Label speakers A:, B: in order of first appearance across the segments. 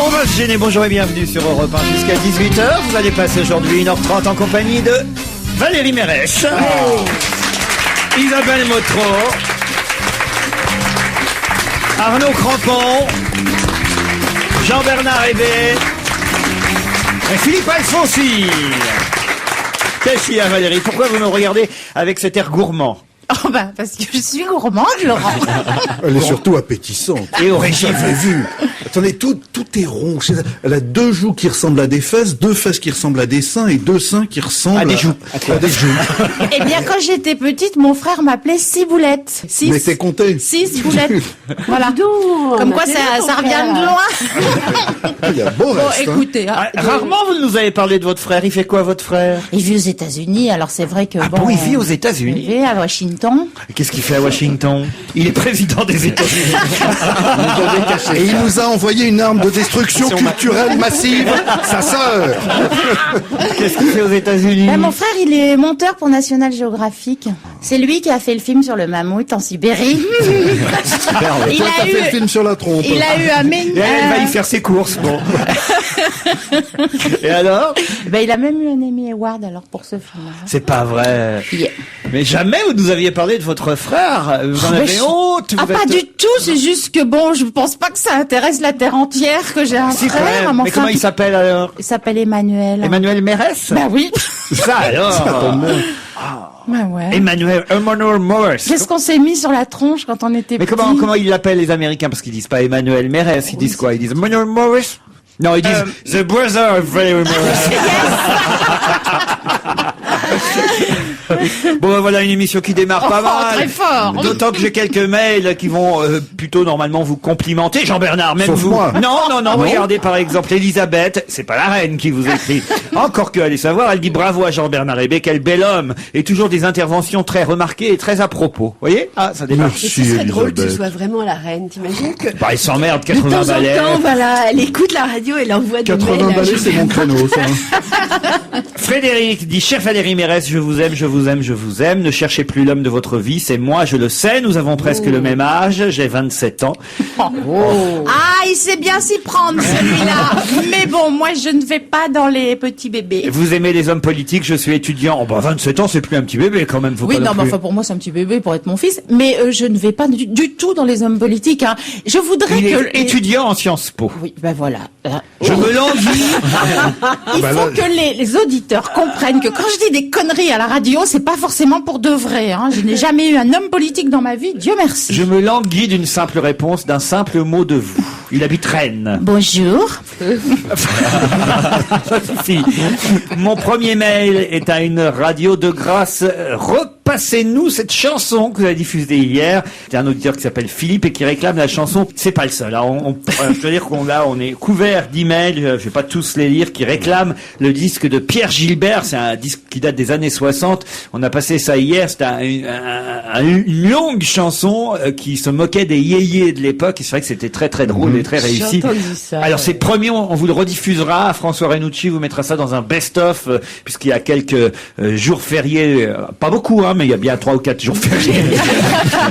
A: On va se gêner, bonjour et bienvenue sur Europe 1 jusqu'à 18h. Vous allez passer aujourd'hui 1h30 en compagnie de Valérie Mérès, Isabelle Motro, Arnaud Crampon, Jean-Bernard Hébé et Philippe Alfonsi. Qu'est-ce qu'il y a, Valérie? Pourquoi vous me regardez avec cet air gourmand?
B: Oh bah parce que je suis gourmande, Laurent.
C: Elle est surtout appétissante.
A: Et au régime.
C: J'avais vu. Attendez, tout est rond. Elle a deux joues qui ressemblent à des fesses, deux fesses qui ressemblent à des seins et deux seins qui ressemblent
A: à des joues.
C: À des joues.
B: Eh bien, quand j'étais petite, mon frère m'appelait Ciboulette.
C: Mais t'es compté.
B: 6 boulettes. Voilà. Comme quoi, ça revient de loin.
C: Ah, il y a beau
B: Bon,
C: reste.
B: écoutez.
A: Rarement vous nous avez parlé de votre frère. Il fait quoi, votre frère?
B: Il vit aux États-Unis, alors c'est vrai que
A: bon, il vit aux États-Unis.
B: Il vit à Washington.
A: Qu'est-ce qu'il fait à Washington? Il est président des États-Unis.
C: Et il nous a envoyé une arme de destruction culturelle massive, sa sœur.
A: Qu'est-ce qu'il fait aux États-Unis?
B: Mon frère, il est monteur pour National Geographic. C'est lui qui a fait le film sur le mammouth en Sibérie.
C: Il a fait le film sur la trompe.
B: Il a eu un
A: Et elle va y faire ses courses, bon. Et alors?
B: Il a même eu un Emmy Award alors pour ce film.
A: C'est pas vrai.
B: Yeah.
A: Mais jamais vous nous aviez parlé de votre frère. Vous en avez honte.
B: Pas du tout, c'est juste que bon, je pense pas que ça intéresse la terre entière que j'ai un
A: Si, quand
B: frère.
A: même. Mais comment il s'appelle alors?
B: Il s'appelle Emmanuel.
A: Emmanuel Mérès?
B: Bah oui.
A: Ça alors?
B: Bah ouais.
A: Emmanuel Morris.
B: Qu'est-ce qu'on s'est mis sur la tronche quand on était
A: Mais
B: petits?
A: comment ils l'appellent les Américains? Parce qu'ils disent pas Emmanuel Mérès, ils disent quoi? Ils disent Emmanuel Morris? Non, ils disent The Brother of Valérie Mérès. Bon, voilà une émission qui démarre pas mal.
B: Très fort.
A: D'autant que j'ai quelques mails qui vont plutôt normalement vous complimenter. Jean-Bernard, même
C: Sauf
A: vous.
C: moi.
A: Non. Regardez par exemple Elisabeth. C'est pas la reine qui vous écrit. Encore que, allez savoir, elle dit bravo à Jean-Bernard Hébé, quel bel homme. Et toujours des interventions très remarquées et très à propos. Vous voyez? Ah, ça démarre.
C: Merci,
D: Ce serait drôle que tu
C: Elisabeth.
D: sois vraiment la reine, t'imagines que
A: Bah, il s'emmerde,
D: de
A: 80
D: temps en
A: balais.
D: temps, voilà, elle écoute la radio, elle envoie des
C: 80
D: mails.
C: balais, c'est mon créneau, ça.
A: Frédéric dit, cher Valérie Mérès, je vous aime, je vous aime, je vous aime. Ne cherchez plus l'homme de votre vie, c'est moi, je le sais. Nous avons presque le même âge. J'ai 27 ans.
B: Ah, il sait bien s'y prendre celui-là. Mais bon, moi je ne vais pas dans les petits bébés.
A: Vous aimez les hommes politiques, je suis étudiant. Oh, bah, 27 ans, c'est plus un petit bébé quand même. Faut
B: Oui,
A: pas
B: non, mais
A: plus.
B: enfin pour moi c'est un petit bébé pour être mon fils. Mais je ne vais pas du tout dans les hommes politiques. Hein. Je voudrais
A: Il
B: que
A: est étudiant en Sciences Po.
B: Oui, ben voilà.
A: Je me languis.
B: Il faut que les auditeurs comprennent que quand je dis des conneries à la radio, c'est pas forcément pour de vrai. Hein. Je n'ai jamais eu un homme politique dans ma vie, Dieu merci.
A: Je me languis d'une simple réponse, d'un simple mot de vous. Il habite Rennes.
B: Bonjour.
A: Ça suffit. Mon premier mail est à une radio de grâce. Repassez-nous cette chanson que vous avez diffusée hier. C'est un auditeur qui s'appelle Philippe et qui réclame la chanson. C'est pas le seul. Hein. Je veux dire on est couvert d'emails. Je vais pas tous les lire qui réclament le disque de Pierre Gilbert. C'est un disque qui date des années 60. On a passé ça hier. C'était une longue chanson qui se moquait des yéyés de l'époque. Et c'est vrai que c'était très très drôle et très réussi.
D: J'ai entendu ça.
A: Alors c'est promis, on vous le rediffusera. François Renucci vous mettra ça dans un best-of puisqu'il y a quelques jours fériés, pas beaucoup, hein, mais il y a bien 3 ou 4 jours fériés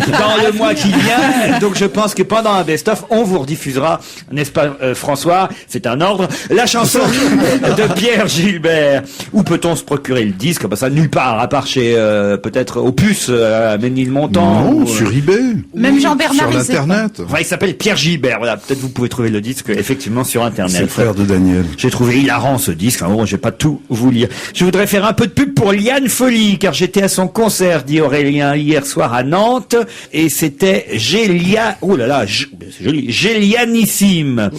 A: dans le mois qui vient. Donc je pense que pendant un best-of, on vous rediffusera, n'est-ce pas, François? C'est un ordre. La chanson de Pierre Gilbert. Où peut-on se procurer le disque? Bah ça nulle part, à part chez peut-être Opus, à Ménilmontant.
C: Non,
A: ou,
C: sur eBay.
B: Même Jean-Bernard,
C: Sur
B: il sait pas.
C: l'internet.
A: Enfin, il s'appelle Pierre Gilbert. Voilà, peut-être vous pouvez trouver le disque effectivement sur internet.
C: C'est le frère de Daniel.
A: J'ai trouvé hilarant ce disque. Enfin, bon, je vais pas tout vous lire. Je voudrais faire un peu de pub pour Liane Folly, car j'étais à son concert, dit Aurélien, hier soir à Nantes, et c'était oh là là, c'est joli, Gélianissime.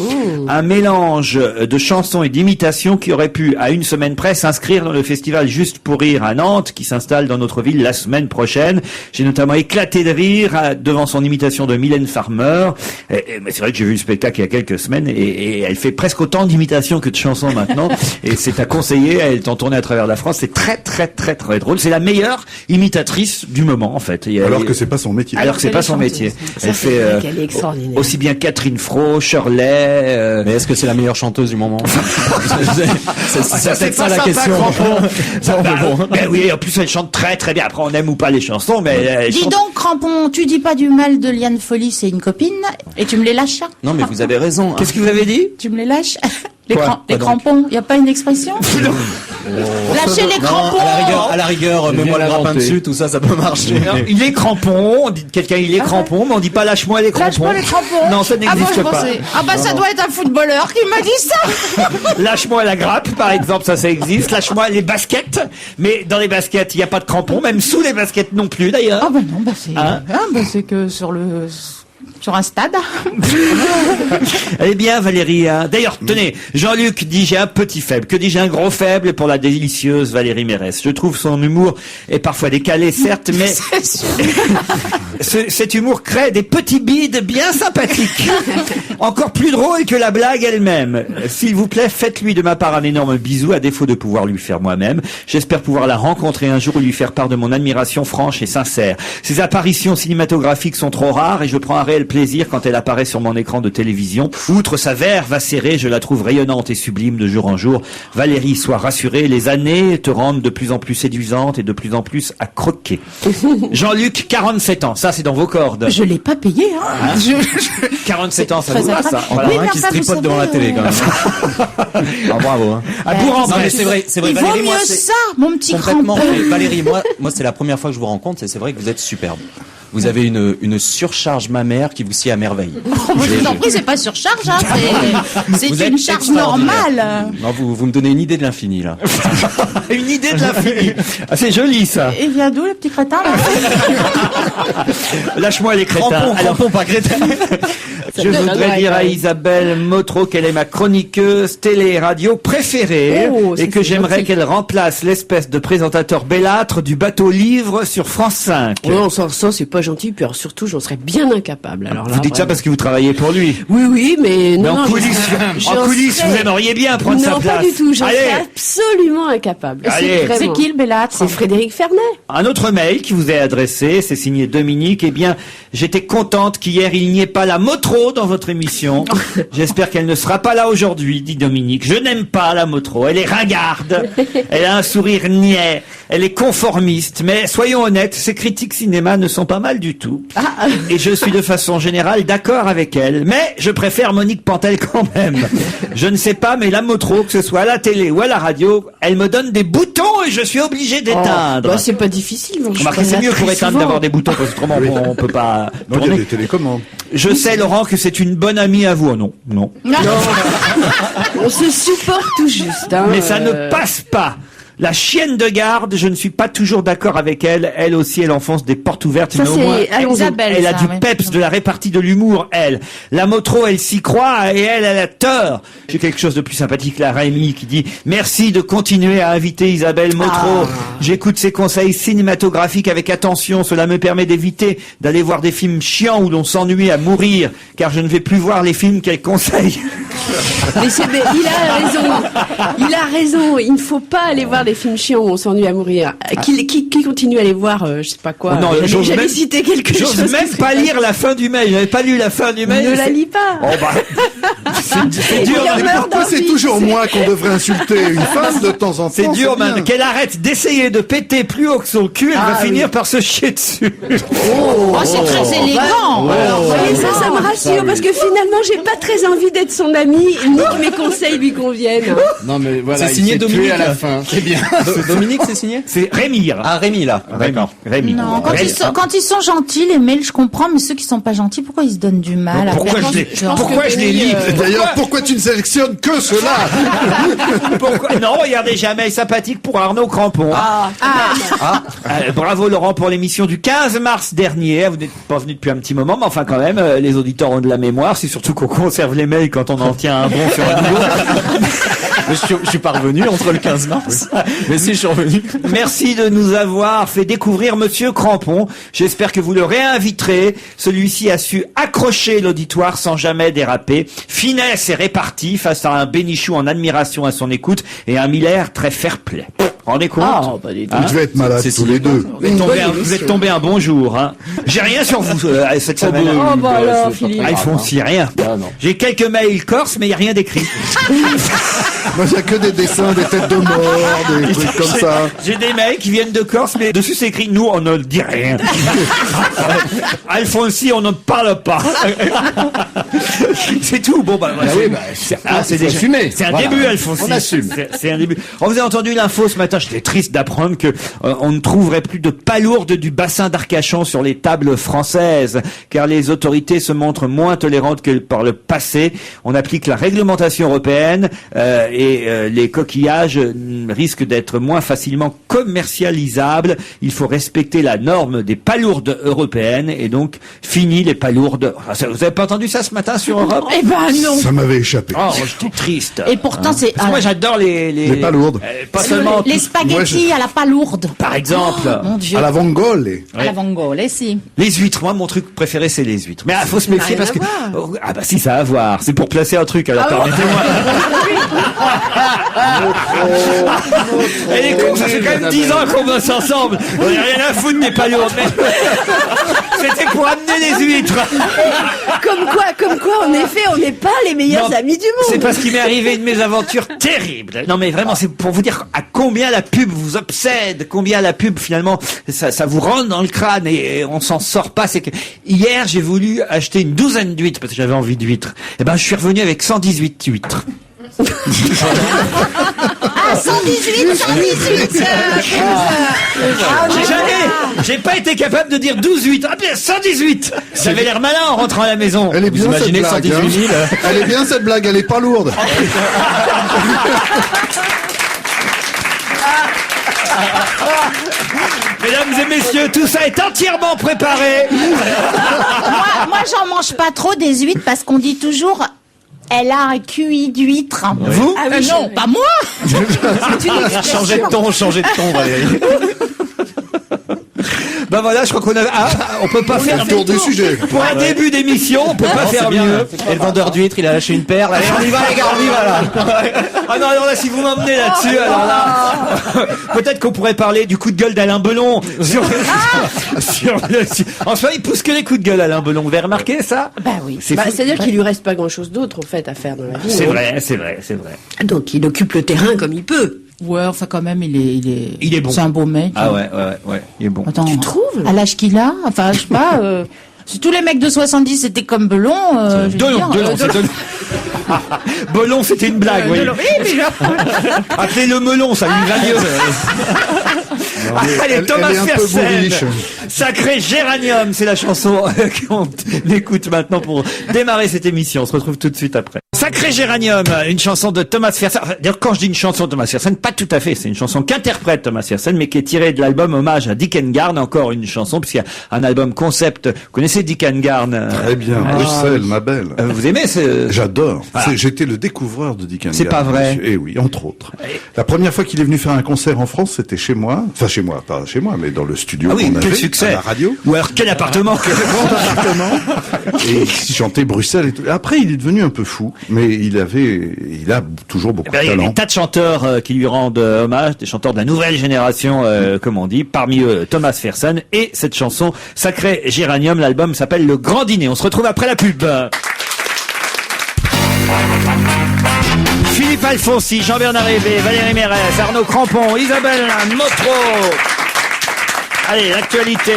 A: Un mélange de chansons et d'imitations qui aurait pu, à une semaine près, s'inscrire dans le festival Juste pour rire à Nantes, qui s'installe dans notre ville la semaine prochaine. J'ai notamment éclaté de rire devant son imitation de Mylène Farmer. Mais c'est vrai que j'ai vu le spectacle il y a quelques semaines et elle fait presque autant d'imitations que de chansons maintenant. Et c'est à conseiller. Elle est en tournée à travers la France. C'est très très très très drôle. C'est la meilleure imitation l'imitatrice du moment, en fait.
C: Alors que c'est pas son métier.
A: Alors que c'est pas son métier. Elle fait
D: Elle est extraordinaire.
A: aussi bien Catherine Fro, Shirley.
E: Mais est-ce que c'est la meilleure chanteuse du moment?
A: c'est
E: peut-être
A: pas
E: ça la
A: sympa,
E: question.
A: Crampon. Ben oui, en plus elle chante très très bien. Après, on aime ou pas les chansons, mais elle
B: Dis
A: chante.
B: donc, Crampon, tu dis pas du mal de Liane Folly, c'est une copine, et tu me les lâches?
E: Non, mais vous avez raison.
A: Qu'est-ce que vous avez dit?
B: Tu me les lâches?
A: Quoi
B: Les crampons, y a pas une expression? Lâchez les crampons!
E: À la rigueur, mets-moi le grappin dessus, tout ça, ça peut marcher.
A: Non, il est crampon, on dit de quelqu'un il est crampon, mais on dit pas lâche-moi les crampons.
B: Lâche-moi les crampons!
A: Non, ça n'existe
B: je
A: pas.
B: pensais. Ah bah ça doit être un footballeur qui m'a dit ça!
A: Lâche-moi la grappe, par exemple, ça existe. Lâche-moi les baskets, mais dans les baskets, il n'y a pas de crampons, même sous les baskets non plus d'ailleurs.
B: Ah bah non, bah c'est
A: Hein
B: c'est que sur un stade.
A: Elle est bien, Valérie. Hein. D'ailleurs, tenez, Jean-Luc dit j'ai un petit faible. Que dis-je, un gros faible pour la délicieuse Valérie Mérès. Je trouve son humour est parfois décalé, certes, mais cet humour crée des petits bides bien sympathiques. Encore plus drôle que la blague elle-même. S'il vous plaît, faites-lui de ma part un énorme bisou, à défaut de pouvoir lui faire moi-même. J'espère pouvoir la rencontrer un jour ou lui faire part de mon admiration franche et sincère. Ses apparitions cinématographiques sont trop rares et je prends un réel plaisir quand elle apparaît sur mon écran de télévision. Outre sa verve acérée, je la trouve rayonnante et sublime de jour en jour. Valérie, sois rassurée, les années te rendent de plus en plus séduisante et de plus en plus à croquer. Jean-Luc, 47 ans, ça c'est dans vos cordes.
B: Je l'ai pas payé, hein.
A: 47 ans, ça
B: Très
A: vous va ça?
E: Encore
B: Oui,
E: un
B: mais
E: qui se
B: enfin, vous
E: tripote devant la
B: savez,
E: télé, quand même. Ah, bravo, hein.
A: À Bourg-en-Bresse.
E: Non, mais c'est vrai,
B: Il
E: Valérie,
B: vaut
E: moi,
B: mieux
E: c'est
B: ça, mon petit
E: complètement.
B: crampon.
E: Mais Valérie, moi, c'est la première fois que je vous rencontre, et c'est vrai que vous êtes superbe. Vous avez une surcharge mammaire qui vous sied à merveille.
B: Je vous en prie, c'est pas surcharge, hein. C'est
E: Vous
B: une
E: êtes
B: charge
E: extraordinaire.
B: normale.
E: Non, vous me donnez une idée de l'infini, là.
A: Une idée de l'infini. Ah, c'est joli ça.
B: Et vient d'où le petit crétin là?
A: Lâche-moi les crétins.
E: Crampon, pas crétin.
A: Je voudrais dire à Isabelle Motro qu'elle est ma chroniqueuse télé et radio préférée et que j'aimerais qu'elle remplace l'espèce de présentateur bellâtre du bateau livre sur France 5.
D: Non, ça c'est pas gentil, puis alors, surtout, j'en serais bien incapable. Alors là,
A: Vous dites ça
D: vraiment.
A: parce que vous travaillez pour lui.
D: Oui, mais
A: Mais
D: non,
A: en
D: non,
A: coulisses,
D: j'en
A: en coulisses,
D: serais-
A: vous aimeriez bien prendre sa
D: Non,
A: place.
D: pas du tout, j'en
A: Allez,
D: serais absolument incapable.
A: Allez.
B: C'est
D: Vraiment.
B: qui le bellâtre?
D: C'est Frédéric Fernet.
A: un autre mail qui vous est adressé, c'est signé Dominique. Eh bien, j'étais contente qu'hier il n'y ait pas la Motro dans votre émission. J'espère qu'elle ne sera pas là aujourd'hui, dit Dominique. Je n'aime pas la Motro. Elle est ringarde. Elle a un sourire niais. Elle est conformiste. Mais soyons honnêtes, ses critiques cinéma ne sont pas mal du tout. Et je suis de façon générale d'accord avec elle. Mais je préfère Monique Pantel quand même. Je ne sais pas, mais la Motro, que ce soit à la télé ou à la radio, elle me donne des boutons et je suis obligé d'éteindre.
D: Bah, c'est pas difficile. moi, je
A: Remarquez,
D: fais
A: c'est
D: ça
A: mieux
D: très
A: pour éteindre
D: souvent.
A: d'avoir des boutons, parce que autrement on peut pas
C: Non, il y a
A: tourner.
C: des télécommandes.
A: Je sais, Laurent, que c'est une bonne amie à vous. Oh, non, non.
D: On se supporte tout juste. Hein,
A: Mais ça ne passe pas. La chienne de garde, je ne suis pas toujours d'accord avec elle. Elle aussi, elle enfonce des portes ouvertes.
D: Ça,
A: mais au moins,
D: c'est allons-y.
B: Isabelle,
A: elle a
B: ça,
A: du
B: ouais.
A: peps, de la répartie de l'humour, elle. La Motro, elle s'y croit et elle a tort. J'ai quelque chose de plus sympathique, la Rémi, qui dit « Merci de continuer à inviter Isabelle Motro. J'écoute ses conseils cinématographiques avec attention. Cela me permet d'éviter d'aller voir des films chiants où l'on s'ennuie à mourir, car je ne vais plus voir les films qu'elle conseille.
D: Mais il a raison. Il a raison. Il ne faut pas aller voir des films chiants où on s'ennuie à mourir. Qui continue à aller voir, je sais pas quoi.
A: Oh non, j'ose
D: J'avais
A: même-
D: cité quelque chose.
A: J'ose même
D: qui
A: pas
D: serait
A: lire la fin du mail. J'avais pas lu la fin du mail.
D: Ne la
A: C'est-
D: lis pas.
A: Oh bah, c'est dur.
D: Il y a
C: Mais
D: meurt
C: pourquoi c'est
D: d'envie,
C: toujours
D: c'est-
C: moi qu'on devrait insulter une femme de temps en temps?
A: C'est dur,
C: bien.
A: man. Qu'elle arrête d'essayer de péter plus haut que son cul, elle va finir par se chier dessus.
B: Oh, c'est très élégant.
D: Et ça me rassure parce que finalement, j'ai pas très envie d'être son ami, ni que mes conseils lui conviennent.
F: Non mais voilà,
E: C'est signé
F: il s'est tué
E: Dominique,
F: à la
E: là.
F: fin. C'est bien.
E: Dominique, c'est signé?
A: C'est Rémi.
E: Ah, Rémi, là. D'accord.
A: Rémi.
B: Non,
A: Rémi.
B: quand ils sont gentils, les mails, je comprends, mais ceux qui sont pas gentils, pourquoi ils se donnent du mal?
A: Pourquoi
B: Après,
A: je les lis?
C: D'ailleurs, pourquoi tu ne sélectionnes que cela?
A: Pourquoi non, regardez, jamais sympathique pour Arnaud Crampon. Bravo Laurent pour l'émission du 15 mars dernier. Vous n'êtes pas venu depuis un petit moment, mais enfin quand même, les auditeurs ont de la mémoire. C'est surtout qu'on conserve les mails quand on en tient un bon sur un nouveau.
E: Mais je suis pas revenu entre le 15 mars. Mais si, je suis revenu.
A: Merci de nous avoir fait découvrir Monsieur Crampon. J'espère que vous le réinviterez. Celui-ci a su accrocher l'auditoire sans jamais déraper. Finesse et répartie face à un Bénichou en admiration à son écoute et un Miller très fair-play. Rendez compte?
D: Pas du tout.
C: Vous devez être malades tous les deux.
A: Vous êtes tombé un bon jour, hein. J'ai rien sur vous cette semaine.
D: Alors, Philippe.
A: Alphonse, rien. J'ai quelques mails corses, mais il n'y a rien d'écrit.
C: Moi, il n'y a que des dessins, des têtes de mort, des trucs comme ça.
A: J'ai des mails qui viennent de Corse, mais dessus c'est écrit, nous, on ne dit rien. Alphonse, on ne parle pas. C'est tout. Bon, c'est déjà fumé. C'est un début, Alphonse.
F: On assume.
A: C'est un début. On vous a entendu l'info ce matin. J'étais triste d'apprendre que on ne trouverait plus de palourdes du bassin d'Arcachon sur les tables françaises, car les autorités se montrent moins tolérantes que par le passé. On applique la réglementation européenne et les coquillages risquent d'être moins facilement commercialisables. Il faut respecter la norme des palourdes européennes et donc fini les palourdes. Vous avez pas entendu ça ce matin sur Europe?
B: Eh ben non.
C: Ça m'avait échappé.
A: Oh, j'étais triste.
B: Et pourtant, c'est...
A: Parce que moi, j'adore les
C: palourdes.
A: Pas seulement
B: les spaghettis à la palourde.
A: par exemple.
B: Oh, mon Dieu.
C: À la vongole.
B: À la vongole, si.
A: Les huîtres, moi mon truc préféré c'est les huîtres. Mais il faut se méfier
D: rien
A: parce
D: à
A: que
D: voir.
A: ah bah si ça a à voir, c'est pour placer un truc alors permettez-moi. Elle est con, ça fait quand même 10 ans qu'on bosse ensemble. On n'a rien à foutre des palourdes. Mais c'était pour amener les huîtres.
D: Comme quoi, en effet, on n'est pas les meilleurs
A: Non,
D: amis du monde.
A: C'est parce qu'il m'est arrivé une mésaventures terrible. Non mais vraiment, c'est pour vous dire à combien la pub vous obsède, combien la pub finalement ça vous rentre dans le crâne et on s'en sort pas. C'est que hier j'ai voulu acheter une douzaine d'huîtres parce que j'avais envie d'huîtres. Et ben je suis revenu avec 118 huîtres.
B: Ah, 118.
A: J'ai pas été capable de dire 12 huîtres. Ah bien 118. J'avais l'air malin en rentrant à la maison.
C: Elle est bien cette
E: imaginez
C: blague.
E: 118 000
C: Elle est bien cette blague, elle est pas lourde.
A: Mesdames et messieurs, tout ça est entièrement préparé.
B: Moi, j'en mange pas trop des huîtres parce qu'on dit toujours... Elle a un QI d'huître.
A: Vous
B: Non, pas moi.
E: Changez de ton, Valérie.
A: Ben voilà, je crois qu'on a. On peut pas faire
C: le tour du sujet.
A: Pour un début d'émission, on peut pas
E: Non,
A: faire
E: c'est bien.
A: mieux.
E: Et le vendeur d'huîtres, il a lâché une perle. Allez, on y va les gars, on y va là.
A: Ah non, alors là, si vous m'emmenez là-dessus, alors là, peut-être qu'on pourrait parler du coup de gueule d'Alain Belon. En ce moment, il pousse que les coups de gueule, Alain Belon. Vous avez remarqué ça?
B: Bah oui.
A: C'est fou.
D: C'est-à-dire qu'il lui reste pas grand-chose d'autre, en fait, à faire dans la vie.
A: C'est
D: non
A: vrai, c'est vrai, c'est vrai.
D: Donc, il occupe le terrain comme il peut.
B: Ouais, enfin quand même, il est
A: bon.
B: C'est un beau mec.
A: Ah ouais, il est bon.
B: Attends,
D: Tu trouves
B: à l'âge qu'il a, enfin je sais pas. Si tous les mecs de 70 étaient comme Belon, je veux dire,
A: Belon, c'était une blague, oui.
B: Delon. Oui, mais
A: Appelez-le melon, ça lui va mieux. Allez, Thomas
C: elle est un peu
A: Fersen,
C: bourriche.
A: Sacré Géranium, c'est la chanson qu'on écoute maintenant pour démarrer cette émission. On se retrouve tout de suite après. Sacré Géranium, une chanson de Thomas Fersen. Enfin, d'ailleurs, quand je dis une chanson de Thomas Fersen, pas tout à fait. C'est une chanson qu'interprète Thomas Fersen, mais qui est tirée de l'album Hommage à Dick Engarn. Encore une chanson, puisqu'il y a un album concept. Vous connaissez Dick Engarn?
C: Très bien, Bruxelles, ma belle.
A: Vous aimez ce...
C: J'adore.
A: Voilà.
C: J'étais le découvreur de Dick Engarn.
A: C'est pas vrai.
C: Et oui, entre autres. La première fois qu'il est venu faire un concert en France, c'était chez moi. Enfin, chez moi, pas chez moi, mais dans le studio
A: Ah oui,
C: qu'on
A: quel
C: avait,
A: succès.
C: à la radio.
A: Ou alors quel appartement.
C: Grand appartement. Et il chantait Bruxelles et tout. Après, il est devenu un peu fou, mais il a toujours beaucoup
A: Ben,
C: de
A: il y a
C: talent.
A: des tas de chanteurs qui lui rendent hommage, des chanteurs de la nouvelle génération, comme on dit, parmi eux Thomas Fersen et cette chanson Sacré Géranium. L'album s'appelle Le Grand Dîner. On se retrouve après la pub. Philippe Alfonsi, Jean-Bernard Hébé, Valérie Mérès, Arnaud Crampon, Isabelle Motro. Allez, l'actualité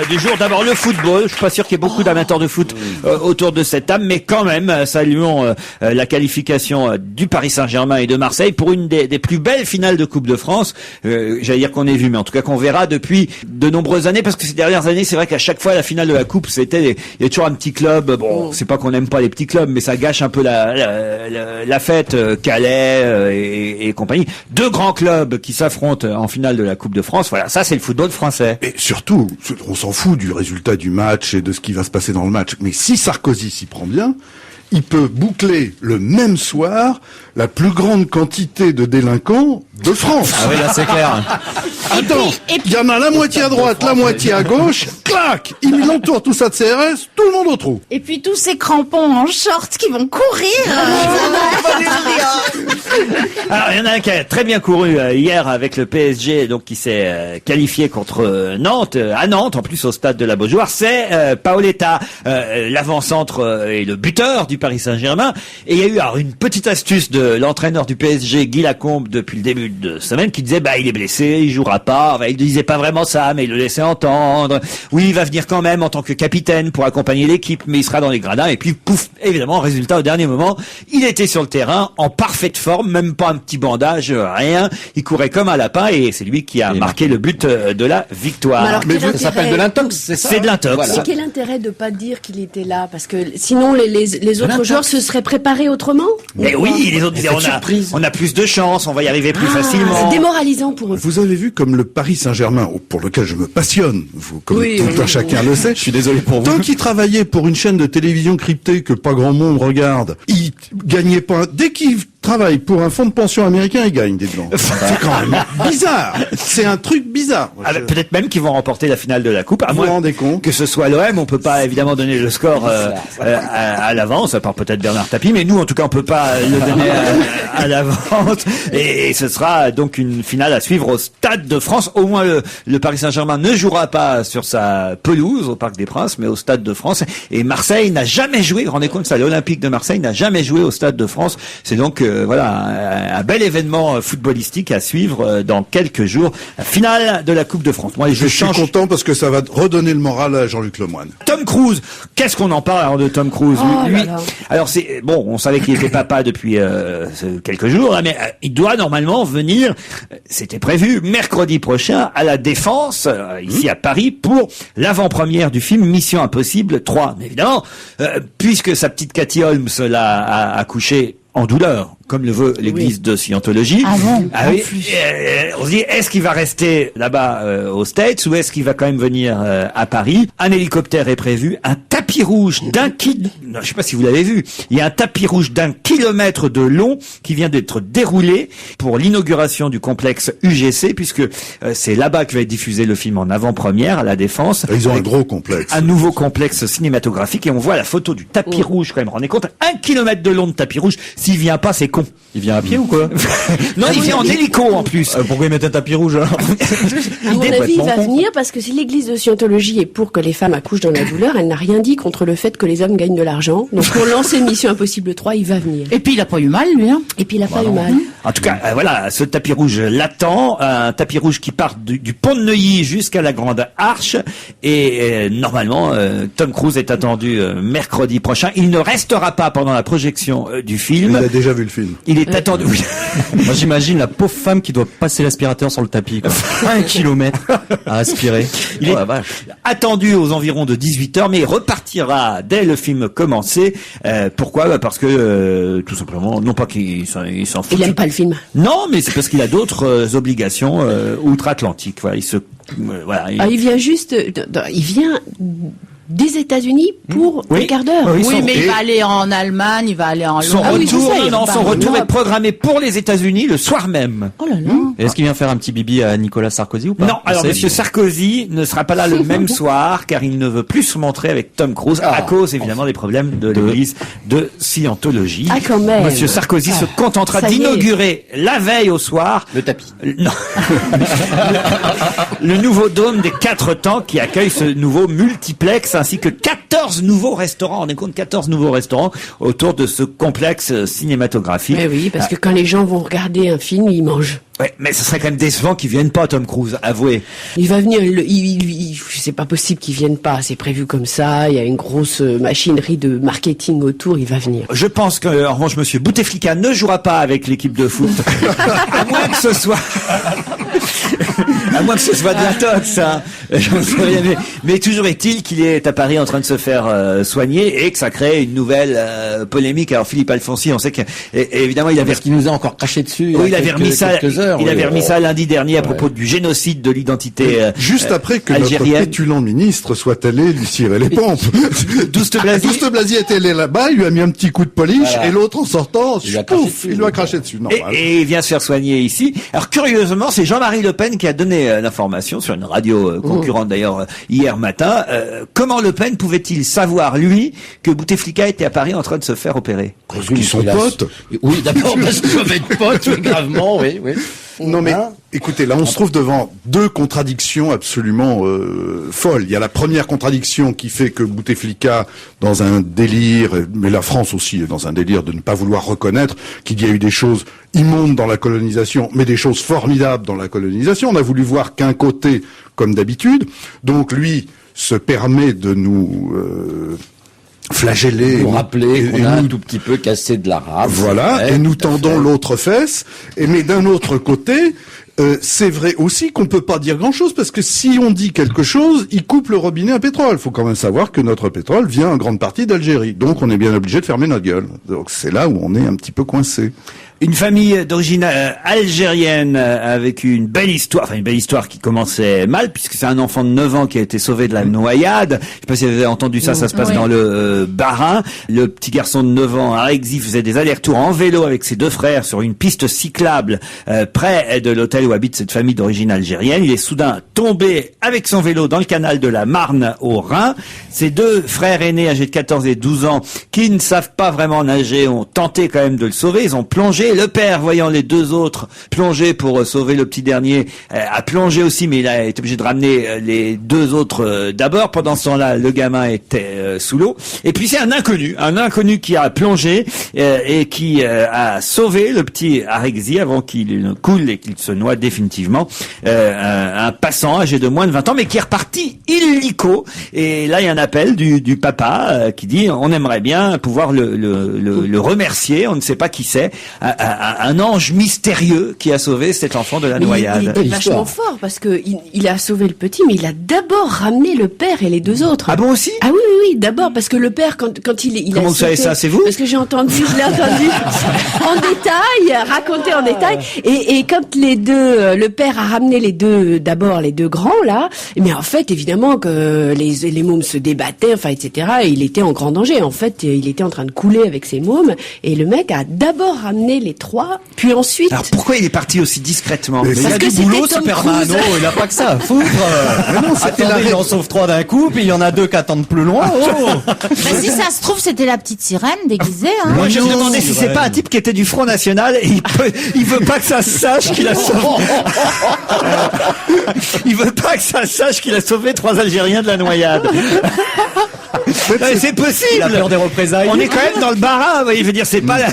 A: du jour. D'abord le football. Je suis pas sûr qu'il y ait beaucoup d'amateurs de foot autour de cette table, mais quand même, saluons la qualification du Paris Saint-Germain et de Marseille pour une des plus belles finales de Coupe de France. J'allais dire qu'on ait vu, mais en tout cas qu'on verra depuis de nombreuses années, parce que ces dernières années, c'est vrai qu'à chaque fois la finale de la Coupe, il y a toujours un petit club. Bon, c'est pas qu'on n'aime pas les petits clubs, mais ça gâche un peu la fête. Calais et compagnie. Deux grands clubs qui s'affrontent en finale de la Coupe de France. Voilà, ça c'est le football français.
C: Et surtout, on s'en fout du résultat du match et de ce qui va se passer dans le match. Mais si Sarkozy s'y prend bien, il peut boucler le même soir la plus grande quantité de délinquants de France.
E: Ah oui, là c'est clair.
C: Attends,
B: et puis-
C: il y en a la moitié à droite, la moitié à gauche, clac, il l'entoure tout ça de CRS, tout le monde au trou.
B: Et puis tous ces crampons en short qui vont courir.
A: Alors, il y en a un qui a très bien couru hier avec le PSG, donc qui s'est qualifié contre Nantes, à Nantes, en plus au stade de la Beaujoire. C'est Paoletta, l'avant-centre et le buteur du Paris Saint-Germain. Et il y a eu une petite astuce de l'entraîneur du PSG, Guy Lacombe, depuis le début de semaine, qui disait il est blessé, il jouera pas. Enfin, il disait pas vraiment ça, mais il le laissait entendre. Oui, il va venir quand même en tant que capitaine pour accompagner l'équipe, mais il sera dans les gradins. Et puis, pouf, évidemment, résultat au dernier moment, il était sur le terrain en parfaite forme, même pas un petit bandage, rien. Il courait comme un lapin et c'est lui qui a marqué le but de la victoire.
D: Mais ça
F: s'appelle de l'intox, c'est ça?
A: C'est de l'intox.
F: Voilà.
D: Mais quel intérêt de pas dire qu'il était là? Parce que sinon, les autres joueurs se seraient préparés autrement?
A: Mais oui, les autres disaient, on a plus de chance, on va y arriver plus facilement.
D: C'est démoralisant pour eux.
C: Vous avez vu comme le Paris Saint-Germain, pour lequel je me passionne, comme tout un chacun le sait.
E: Je suis désolé pour vous.
C: Tant qu'il travaillait pour une chaîne de télévision cryptée que pas grand monde regarde, il gagnait pas. Dès qu'il travaille pour un fonds de pension américain, il gagne des blancs. C'est quand même bizarre. C'est un truc bizarre.
A: Peut-être même qu'ils vont remporter la finale de la Coupe.
C: Vous vous rendez compte
A: que ce soit l'OM, on peut pas évidemment donner le score à l'avance, à part peut-être Bernard Tapie, mais nous en tout cas on peut pas le donner à l'avance. Et ce sera donc une finale à suivre au Stade de France. Au moins le Paris Saint-Germain ne jouera pas sur sa pelouse au Parc des Princes, mais au Stade de France. Et Marseille n'a jamais joué. Vous vous rendez compte ça, l'Olympique de Marseille n'a jamais joué au Stade de France. C'est donc un bel événement footballistique à suivre dans quelques jours. La finale de la Coupe de France. Moi,
C: je suis content parce que ça va redonner le moral à Jean-Luc Lemoyne.
A: Tom Cruise, qu'est-ce qu'on en parle alors de Tom Cruise? Lui, alors c'est bon, on savait qu'il était papa depuis quelques jours, mais il doit normalement venir. C'était prévu mercredi prochain à la Défense, ici à Paris, pour l'avant-première du film Mission Impossible 3. Mais évidemment, puisque sa petite Cathy Holmes l'a accouché en douleur, comme le veut l'église de Scientologie.
B: Ah bon?
A: Oui. On se dit, est-ce qu'il va rester là-bas aux States ou est-ce qu'il va quand même venir à Paris? Un hélicoptère est prévu, un tapis rouge je sais pas si vous l'avez vu, il y a un tapis rouge d'1 kilomètre de long qui vient d'être déroulé pour l'inauguration du complexe UGC, puisque c'est là-bas que va être diffusé le film en avant-première à la Défense.
C: Ils ont un gros complexe.
A: Un nouveau complexe cinématographique et on voit la photo du tapis rouge quand même. Rendez compte, 1 kilomètre de long de tapis rouge. S'il vient pas, c'est con.
E: Il vient à pied ou quoi?
A: Non, il vient en hélico en plus.
E: Pourquoi ils mettent un tapis rouge alors?
D: À mon avis, il va venir parce que si l'église de Scientologie est pour que les femmes accouchent dans la douleur, elle n'a rien dit contre le fait que les hommes gagnent de l'argent. Donc pour lancer Mission Impossible 3, il va venir.
B: Et puis il a pas eu mal, lui, hein.
D: Et puis il a pas eu mal.
A: En tout cas, voilà, ce tapis rouge l'attend, un tapis rouge qui part du pont de Neuilly jusqu'à la Grande Arche, et normalement, Tom Cruise est attendu mercredi prochain. Il ne restera pas pendant la projection du film.
C: Il a déjà vu le film.
A: Il est attendu.
E: Moi, j'imagine la pauvre femme qui doit passer l'aspirateur sur le tapis, quoi. 1 kilomètre à aspirer.
A: Il est attendu aux environs de 18h, mais il repartira dès le film commencé. Pourquoi? Parce que, tout simplement, non pas qu'il s'en fout.
D: Il aime pas le film.
A: Non, mais c'est parce qu'il a d'autres obligations outre-Atlantique. Voilà,
D: il vient juste, il vient des États-Unis pour un quart d'heure.
B: Oui, mais il va aller en Allemagne, il va aller en
A: Son
B: Londres.
A: son retour est programmé pour les États-Unis le soir même.
B: Oh là là.
E: Est-ce qu'il vient faire un petit bibi à Nicolas Sarkozy ou pas?
A: Non, alors Monsieur Sarkozy ne sera pas là le même soir car il ne veut plus se montrer avec Tom Cruise à cause évidemment des problèmes de l'église de Scientologie.
D: Ah, quand même.
A: Monsieur Sarkozy se contentera d'inaugurer la veille au soir
F: le tapis.
A: Non. le nouveau dôme des 4 temps qui accueille ce nouveau multiplex ainsi que 14 nouveaux restaurants. On est compte 14 nouveaux restaurants autour de ce complexe cinématographique.
D: Mais oui, parce que quand les gens vont regarder un film, ils mangent.
A: Ouais, mais ce serait quand même décevant qu'ils viennent pas, Tom Cruise, avouez.
D: Il va venir, c'est pas possible qu'il vienne pas, c'est prévu comme ça, il y a une grosse machinerie de marketing autour, il va venir.
A: Je pense que, en revanche, monsieur Bouteflika ne jouera pas avec l'équipe de foot. à moins que ce soit de l'intox, hein. J'en sais rien, mais toujours est-il qu'il est à Paris en train de se faire soigner et que ça crée une nouvelle polémique. Alors Philippe Alfonsi, on sait que évidemment il avait
F: parce qu'il nous a encore craché dessus.
A: Oui, il avait remis ça. Il avait remis ça lundi dernier à propos du génocide de l'identité
C: juste après que
A: algérienne.
C: Notre pétulant ministre soit allé lui cirer les pompes. Douste Blazy était allé là-bas, il lui a mis un petit coup de polish et l'autre en sortant, il lui a craché dessus.
A: Et il vient se faire soigner ici. Alors curieusement, c'est Jean-Marie Le Pen qui a donné donné l'information sur une radio concurrente d'ailleurs hier matin. Comment Le Pen pouvait-il savoir, lui, que Bouteflika était à Paris en train de se faire opérer?
C: Parce qu'ils sont potes.
F: Oui, d'abord parce qu'ils peuvent être potes, oui, gravement, oui.
C: Non mais, écoutez, là on se trouve devant deux contradictions absolument folles. Il y a la première contradiction qui fait que Bouteflika, dans un délire, mais la France aussi est dans un délire de ne pas vouloir reconnaître qu'il y a eu des choses immondes dans la colonisation, mais des choses formidables dans la colonisation. On a voulu voir qu'un côté, comme d'habitude. Donc lui se permet de nous flageller,
F: Nous rappeler qu'on a un tout petit peu cassé de la race.
C: Voilà, et nous tendons l'autre fesse. Mais d'un autre côté, c'est vrai aussi qu'on peut pas dire grand-chose, parce que si on dit quelque chose, il coupe le robinet à pétrole. Il faut quand même savoir que notre pétrole vient en grande partie d'Algérie. Donc on est bien obligé de fermer notre gueule. Donc c'est là où on est un petit peu coincé.
A: Une famille d'origine algérienne avec une belle histoire qui commençait mal, puisque c'est un enfant de 9 ans qui a été sauvé de la noyade. Je sais pas si vous avez entendu ça, ça se passe dans le Bas-Rhin. Le petit garçon de 9 ans, Arexi, faisait des allers-retours en vélo avec ses deux frères sur une piste cyclable près de l'hôtel où habite cette famille d'origine algérienne. Il est soudain tombé avec son vélo dans le canal de la Marne au Rhin. Ses deux frères aînés, âgés de 14 et 12 ans, qui ne savent pas vraiment nager, ont tenté quand même de le sauver. Ils ont plongé. Le père, voyant les deux autres plonger pour sauver le petit dernier, a plongé aussi, mais il a été obligé de ramener les deux autres d'abord. Pendant ce temps-là, le gamin était sous l'eau. Et puis c'est un inconnu qui a plongé et qui a sauvé le petit Arexi avant qu'il ne coule et qu'il se noie définitivement. Un passant âgé de moins de 20 ans, mais qui est reparti illico. Et là, il y a un appel du papa qui dit on aimerait bien pouvoir le remercier. On ne sait pas qui c'est. Un ange mystérieux qui a sauvé cet enfant de la noyade.
D: Il est vachement fort parce que il a sauvé le petit, mais il a d'abord ramené le père et les deux autres.
A: Ah bon aussi?
D: Ah oui, d'abord parce que le père quand il
A: Comment
D: a
A: vous savez ça? C'est vous?
D: Parce que je l'ai entendu en détail, raconté en détail. Et quand le père a ramené les deux grands là, mais en fait évidemment que les mômes se débattaient, enfin etc. Et il était en grand danger. En fait, il était en train de couler avec ses mômes et le mec a d'abord ramené les trois, puis ensuite...
A: Alors pourquoi il est parti aussi discrètement?
E: Mais il y a du boulot, Superman. Non, il n'a pas que ça à foutre. Attendez, il en sauve 3 d'un coup, puis il y y en a 2 qui attendent plus loin.
B: Si ça se trouve, c'était la petite sirène déguisée. Hein.
A: Moi, je me demandais si c'est pas un type qui était du Front National et il veut pas que ça sache qu'il a sauvé. Il veut pas que ça sache qu'il a sauvé 3 Algériens de la noyade. C'est possible.
E: Il a peur des représailles.
A: On est quand même dans le Bas-Rhin, il veut dire, c'est pas la...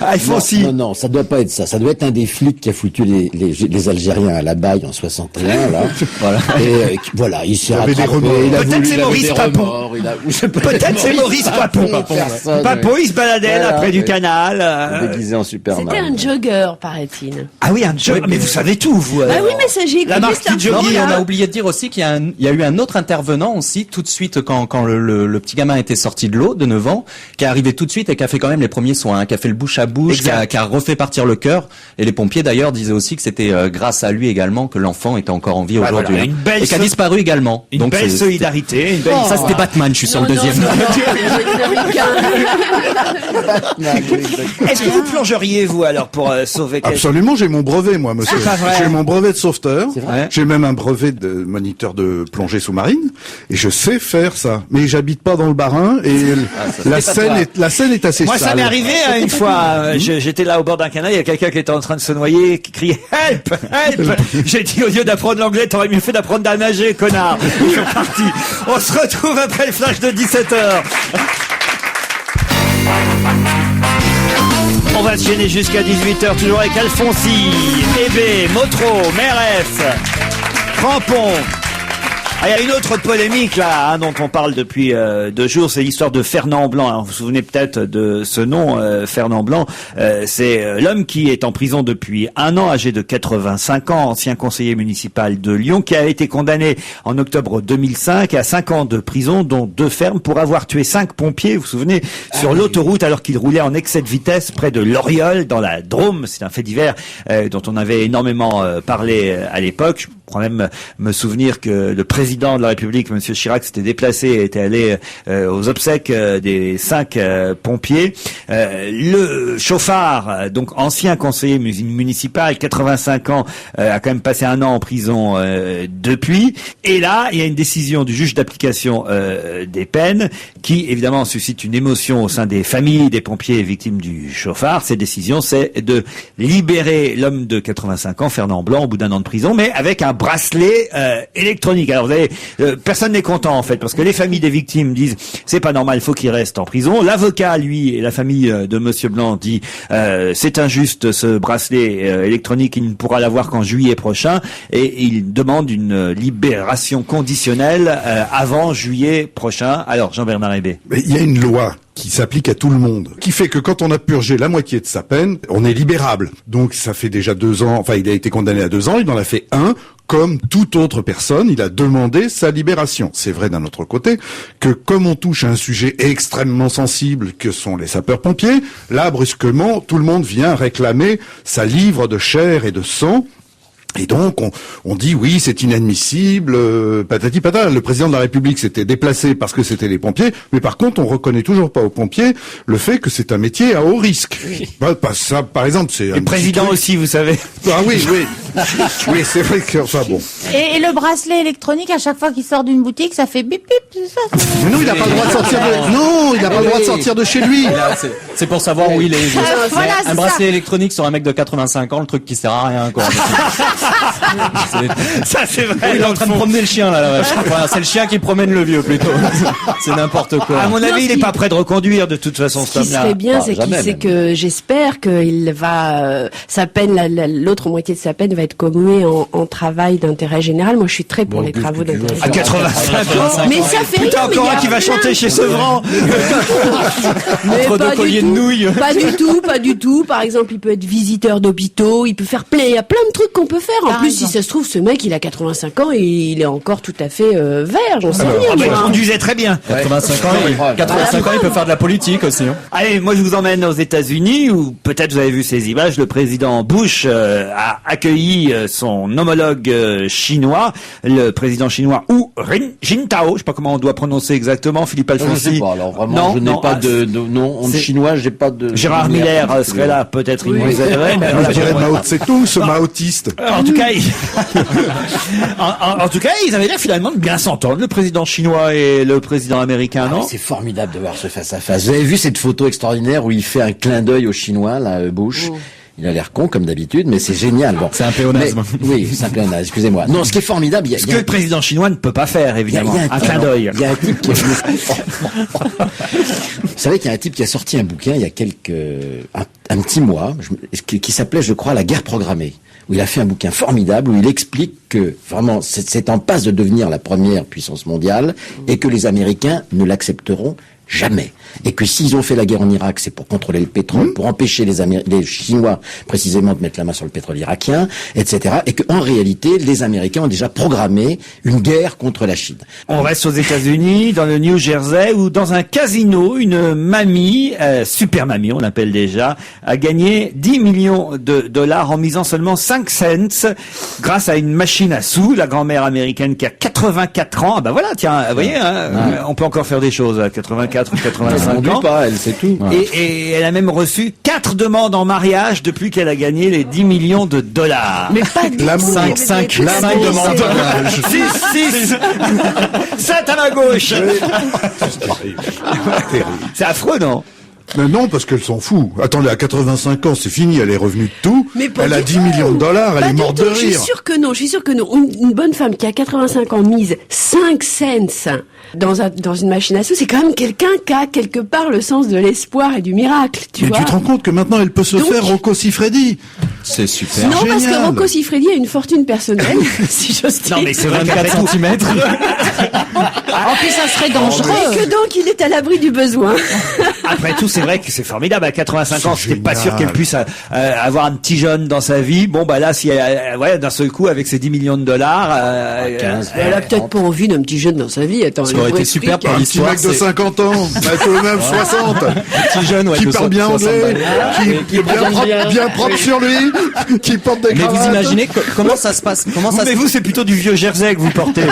F: Alfonsi. Non, ça doit pas être ça. Ça doit être un des flics qui a foutu les Algériens à la baille en 61, là. Voilà. Et voilà, il s'est rattrapé.
A: Peut-être c'est Maurice Papon. Peut-être c'est Maurice Papon. Papon, il se baladait là près du canal.
F: Déguisé en Superman.
D: C'était un jogger, paraît-il.
A: Ah oui, un jogger. Mais vous savez tout, vous.
D: Ah oui, mais ça, j'ai écouté.
A: La marque qui jogging.
E: On a oublié de dire aussi qu'il y a eu un autre intervenant aussi, tout de suite, quand le petit gamin était sorti de l'eau, de 9 ans, qui est arrivé tout de suite et qui a fait quand même les premiers soins, qui a fait le bouche à bouche, qui a refait partir le cœur. Et les pompiers d'ailleurs disaient aussi que c'était grâce à lui également que l'enfant était encore en vie aujourd'hui.
A: Voilà,
E: et qui a disparu également.
A: Une
E: Donc
A: belle solidarité.
E: Ça c'était Batman, je suis sur le deuxième.
A: Est-ce que vous plongeriez, vous, alors, pour sauver quelqu'un?
C: Absolument, j'ai mon brevet, moi, monsieur. J'ai mon brevet de sauveteur. J'ai même un brevet de moniteur de plongée sous-marine. Et je sais faire ça. Mais j'habite pas dans le Bas-Rhin et la scène est assez
A: Moi,
C: sale.
A: ça m'est arrivé une fois. J'étais là au bord d'un canal, il y a quelqu'un qui était en train de se noyer, qui criait « Help! Help !» J'ai dit, au lieu d'apprendre l'anglais, t'aurais mieux fait d'apprendre à nager, connard. Ils sont partis. On se retrouve après le flash de 17h. On va se gêner jusqu'à 18h, toujours avec Alfonsi, Hébé, Motro, Mérès, Crampon. Ah, il y a une autre polémique là, dont on parle depuis 2 jours, c'est l'histoire de Fernand Blanc. Alors, vous vous souvenez peut-être de ce nom, Fernand Blanc. C'est l'homme qui est en prison depuis 1 an, âgé de 85 ans, ancien conseiller municipal de Lyon, qui a été condamné en octobre 2005 à 5 ans de prison, dont 2 fermes, pour avoir tué 5 pompiers, vous vous souvenez, sur l'autoroute alors qu'il roulait en excès de vitesse près de Loriol, dans la Drôme. C'est un fait divers dont on avait énormément parlé à l'époque. crois même me souvenir que le président de la République, Monsieur Chirac, s'était déplacé et était allé aux obsèques des 5 pompiers. Le chauffard, donc ancien conseiller municipal, 85 ans, a quand même passé 1 an en prison depuis. Et là, il y a une décision du juge d'application des peines qui, évidemment, suscite une émotion au sein des familles des pompiers victimes du chauffard. Cette décision, c'est de libérer l'homme de 85 ans, Fernand Blanc, au bout d'1 an de prison, mais avec un bracelet électronique. Alors, vous avez, personne n'est content, en fait, parce que les familles des victimes disent c'est pas normal, il faut qu'il reste en prison. L'avocat, lui, et la famille de Monsieur Blanc dit c'est injuste, ce bracelet électronique, il ne pourra l'avoir qu'en juillet prochain, et il demande une libération conditionnelle avant juillet prochain. Alors, Jean-Bernard Hébé.
C: Il y a une loi qui s'applique à tout le monde, qui fait que quand on a purgé la moitié de sa peine, on est libérable. Donc ça fait déjà 2 ans, enfin il a été condamné à 2 ans, il en a fait 1, comme toute autre personne, il a demandé sa libération. C'est vrai d'un autre côté que comme on touche à un sujet extrêmement sensible que sont les sapeurs-pompiers, là brusquement tout le monde vient réclamer sa livre de chair et de sang. Et donc, on dit oui, c'est inadmissible, patati patata. Le président de la République s'était déplacé parce que c'était les pompiers, mais par contre, on reconnaît toujours pas aux pompiers le fait que c'est un métier à haut risque.
A: Oui.
C: Ça, par exemple, c'est
A: le président aussi, vous savez.
C: Ah oui, oui, oui, c'est vrai que, enfin bon.
B: Et le bracelet électronique, à chaque fois qu'il sort d'une boutique, ça fait bip bip, c'est ça.
C: Mais non, il n'a pas le droit de sortir de. Non, il n'a pas le droit de sortir de chez lui.
E: C'est pour savoir où il est.
B: Voilà,
E: un bracelet électronique sur un mec de 85 ans, le truc qui sert à rien, quoi.
A: Ça c'est vrai.
E: Il est en train de promener le chien là. Enfin, c'est le chien qui promène le vieux plutôt. C'est n'importe quoi.
A: À mon avis, il n'est pas prêt de reconduire de toute façon.
D: Ce qui serait bien, c'est que j'espère qu'il va sa peine, l'autre moitié de sa peine va être commuée en travail d'intérêt général. Moi, je suis très pour les travaux d'intérêt général.
A: À 85 ans.
D: Mais ça fait
A: Putain,
D: rien.
A: encore un qui va chanter chez Sevran.
E: Entre 2 colliers de nouilles.
D: Pas du tout. Par exemple, il peut être visiteur d'hôpitaux, il peut faire plein, il y a plein de trucs qu'on peut faire. En plus, si ça se trouve, ce mec, il a 85 ans et il est encore tout à fait vert, j'en sais rien.
A: Il conduisait très bien.
E: 85 ans, il peut faire de la politique aussi. Hein.
A: Allez, moi je vous emmène aux États-Unis où peut-être vous avez vu ces images. Le président Bush a accueilli son homologue chinois, le président chinois Hu Jintao. Je sais pas comment on doit prononcer exactement. Philippe Alfonsi.
F: Je sais pas. Alors vraiment, je n'ai pas de nom en chinois. J'ai pas de.
A: Gérard Miller serait là, peut-être il nous aiderait.
C: On dirait Mao Tse-tung, ce maotiste.
A: En tout cas, en tout cas, ils avaient l'air finalement de bien s'entendre, le président chinois et le président américain, non?
F: C'est formidable de voir ce face-à-face. Vous avez vu cette photo extraordinaire où il fait un clin d'œil aux Chinois, là, Bush? Il a l'air con, comme d'habitude, mais c'est génial. Bon.
E: C'est un pléonasme.
F: Oui, c'est un pléonasme, excusez-moi. Non, ce qui est formidable,
A: ce que le président chinois ne peut pas faire, évidemment. Un clin d'œil.
F: Il y a un type qui Vous savez qu'il y a un type qui a sorti un bouquin il y a un petit mois, qui s'appelait, je crois, La guerre programmée, où il a fait un bouquin formidable, où il explique que, vraiment, c'est en passe de devenir la première puissance mondiale, et que les Américains ne l'accepteront jamais. Et que s'ils ont fait la guerre en Irak, c'est pour contrôler le pétrole, pour empêcher les Chinois, précisément, de mettre la main sur le pétrole irakien, etc. Et que, en réalité, les Américains ont déjà programmé une guerre contre la Chine.
A: On reste aux États-Unis, dans le New Jersey, où dans un casino, une mamie, super mamie, on l'appelle déjà, a gagné 10 millions de dollars en misant seulement 5 cents grâce à une machine à sous. La grand-mère américaine qui a 84 ans. Ah ben voilà, tiens, vous voyez, on peut encore faire des choses à 84 ou 85 ans.
F: Pas, elle, c'est tout.
A: Et elle a même reçu 4 demandes en mariage depuis qu'elle a gagné les 10 millions de dollars.
D: Mais pas du tout.
E: 5 demandes.
A: 6 7 à ma gauche. C'est affreux, non?
C: Mais non, parce qu'elle s'en fout. Attendez, à 85 ans, c'est fini, elle est revenue de tout. Elle a 10 millions de dollars, elle est morte de rire.
D: Je suis sûr que non. Une bonne femme qui a 85 ans mise 5 cents dans une machine à sous, c'est quand même quelqu'un qui a quelque part le sens de l'espoir et du miracle, tu vois.
C: Mais tu te rends compte que maintenant elle peut se faire Rocco Siffredi.
E: C'est super.
D: Non,
C: génial.
D: parce que Rocco Siffredi a une fortune personnelle, si j'ose dire.
A: Non, mais c'est
E: 24 centimètres.
B: En plus, ça serait dangereux.
D: Et que donc il est à l'abri du besoin.
A: Après tout, c'est vrai que c'est formidable. À 85 ans,
C: C'est
A: j'étais pas sûr
C: génial.
A: qu'elle puisse avoir un petit jeune dans sa vie. Bon, bah là, si d'un seul coup, avec ses 10 millions de dollars,
F: 15,
D: Elle a peut-être pas envie d'un petit jeune dans sa vie. Attends,
E: Ça aurait été super pour
C: Un petit
E: l'histoire.
C: mec de 50 ans, bientôt même 60,
E: Petit jeune,
C: qui parle bien anglais, qui est bien propre sur lui, qui porte des
E: Mais
C: cravates.
E: vous imaginez comment ça se passe?
A: mais vous, c'est plutôt du vieux jersey que vous portez.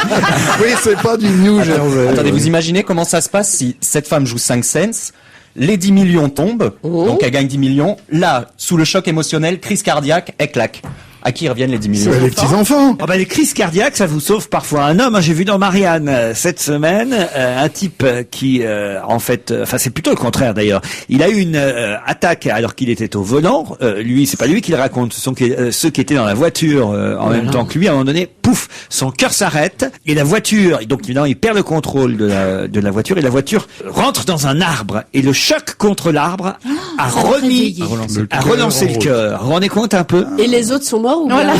C: Oui, c'est pas du New Jersey.
E: Attendez, vous imaginez comment ça se passe si cette femme joue 5 cents, les 10 millions tombent, donc elle gagne 10 millions, là, sous le choc émotionnel, crise cardiaque, elle claque. À qui reviennent les 10 millions?
C: Les petits-enfants.
A: Ah bah, les crises cardiaques, ça vous sauve parfois un homme. J'ai vu dans Marianne cette semaine un type qui, c'est plutôt le contraire d'ailleurs. Il a eu une attaque alors qu'il était au volant. Lui, c'est pas lui qui le raconte. Ce sont ceux qui étaient dans la voiture en même temps que lui. À un moment donné, pouf, son cœur s'arrête et la voiture. Donc évidemment, il perd le contrôle de la voiture et la voiture rentre dans un arbre. Et le choc contre l'arbre a relancé le cœur. Vous vous rendez compte un peu?
D: Et les autres sont morts ou
B: Voilà.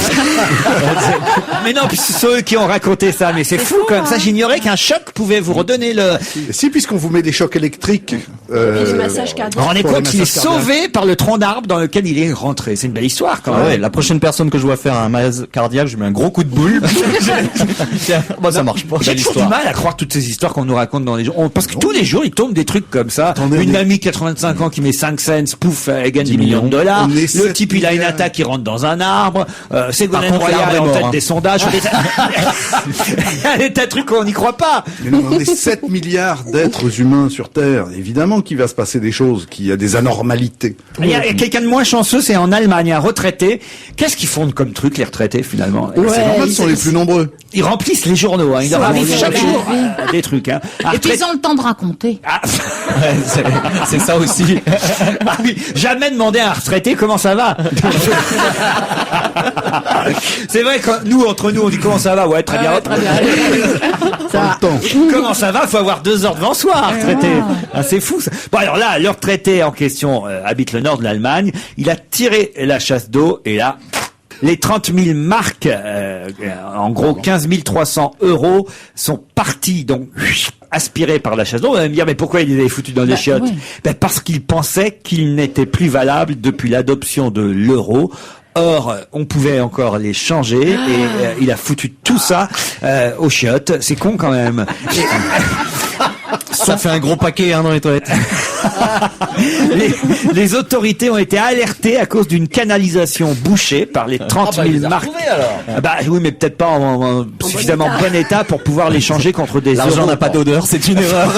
A: Mais non, puis c'est ceux qui ont raconté ça, mais c'est fou quand même. Ça, j'ignorais qu'un choc pouvait vous redonner le...
C: Si, puisqu'on vous met des chocs électriques.
D: Et le massage
A: Vous
D: cardiaque.
A: vous rendez
C: Pour
A: compte
C: les
A: qu'il est
C: massages cardiaques.
A: sauvé par le tronc d'arbre dans lequel il est rentré. C'est une belle histoire quand
E: Ah
A: même.
E: ouais, la prochaine personne que je vois faire un malaise cardiaque, je lui mets un gros coup de boule. Bon, ça marche pas.
A: J'ai
E: Belle
A: toujours du
E: histoire.
A: mal à croire toutes ces histoires qu'on nous raconte dans les jours. Parce que tous les jours, il tombe des trucs comme ça.
C: Attendez,
A: Une
C: on est-
A: mamie 85 ans qui met 5 cents, pouf, elle gagne 10
E: 10
A: millions de dollars.
C: On est
A: Le
C: 7
A: type, il a une
C: milliards.
A: attaque qui rentre dans un arbre. Ségolène
E: Par contre,
A: Royal
E: l'arbre est
A: en
E: mort,
A: tête
E: hein.
A: des sondages. Il y a des tas de trucs qu'on n'y croit pas.
C: Mais non, on est 7 milliards d'êtres humains sur Terre. Évidemment qu'il va se passer des choses, qu'il y a des anormalités.
A: Il y a quelqu'un de moins chanceux, c'est en Allemagne, un retraité. Qu'est-ce qu'ils font comme truc, les retraités, finalement?
C: C'est normal, ce sont les plus nombreux.
A: Ils remplissent les journaux, hein. Ils leur arrivent
B: oui,
A: chaque
B: oui,
A: jour
B: oui.
A: des trucs, hein.
B: Et puis ils ont le temps de raconter.
A: Ah,
E: Ouais, c'est ça aussi.
A: ah oui, jamais demander à un retraité comment ça va. C'est vrai que nous, entre nous, on dit comment ça va? Ouais, très bien.
C: Pas le temps.
A: Comment ça va? Faut avoir 2 heures devant soi, un retraité. Ah, c'est fou, ça. Bon, alors là, le retraité en question habite le nord de l'Allemagne. Il a tiré la chasse d'eau et là, les 30 000 marques, en gros 15 300 euros, sont partis, donc aspirés par la chasse d'eau. On va me dire, mais pourquoi il les avait foutus dans les chiottes?
B: oui.
A: Ben, parce qu'il pensait qu'ils n'étaient plus valables depuis l'adoption de l'euro. Or, on pouvait encore les changer et il a foutu tout ça aux chiottes. C'est con quand même.
E: Ça fait un gros paquet dans les toilettes.
A: Les autorités ont été alertées à cause d'une canalisation bouchée par les 30 000 marques. Ah bah oui, mais peut-être pas en suffisamment bon état pour pouvoir les changer contre des
E: L'argent
A: euros.
E: n'a pas d'odeur, c'est une erreur.